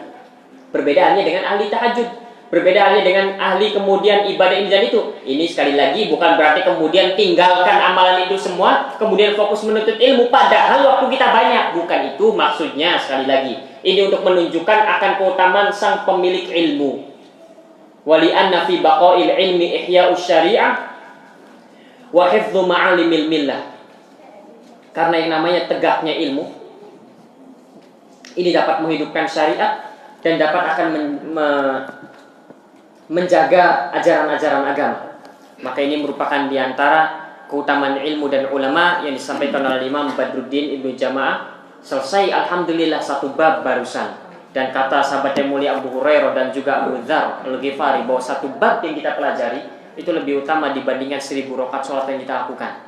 Perbedaannya dengan ahli tahajud, perbedaannya dengan ahli kemudian ibadah ini dan itu. Ini sekali lagi bukan berarti kemudian tinggalkan amalan itu semua, kemudian fokus menuntut ilmu padahal waktu kita banyak. Bukan itu maksudnya, sekali lagi. Ini untuk menunjukkan akan keutamaan sang pemilik ilmu. Wali anna fi baqa'il ilmi ihya'us syari'ah wa hifdzu ma'alimil millah. Karena yang namanya tegaknya ilmu ini dapat menghidupkan syariat dan dapat akan menjaga ajaran-ajaran agama. Maka ini merupakan diantara keutamaan ilmu dan ulama yang disampaikan oleh Imam Badruddin Ibnu Jamaah. Selesai alhamdulillah satu bab barusan. Dan kata sahabat yang mulia Abu Hurairah dan juga Abu Dzar Al-Ghifari bahwa satu bab yang kita pelajari itu lebih utama dibandingkan 1000 rakaat salat yang kita lakukan.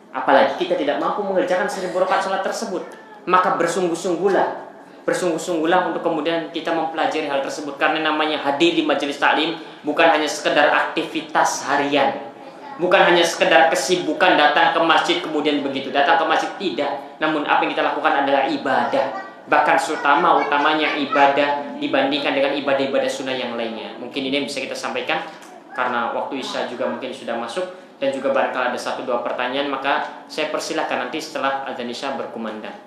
Apalagi kita tidak mampu mengerjakan 1000 rakaat salat tersebut, maka bersungguh-sungguhlah untuk kemudian kita mempelajari hal tersebut. Karena namanya hadir di majelis taklim bukan hanya sekedar aktivitas harian, bukan hanya sekedar kesibukan datang ke masjid kemudian begitu, datang ke masjid tidak. Namun apa yang kita lakukan adalah ibadah. Bahkan utamanya ibadah dibandingkan dengan ibadah-ibadah sunnah yang lainnya. Mungkin ini yang bisa kita sampaikan karena waktu isya juga mungkin sudah masuk. Dan juga barangkali ada 1-2 pertanyaan, maka saya persilahkan nanti setelah azan isya berkumandang.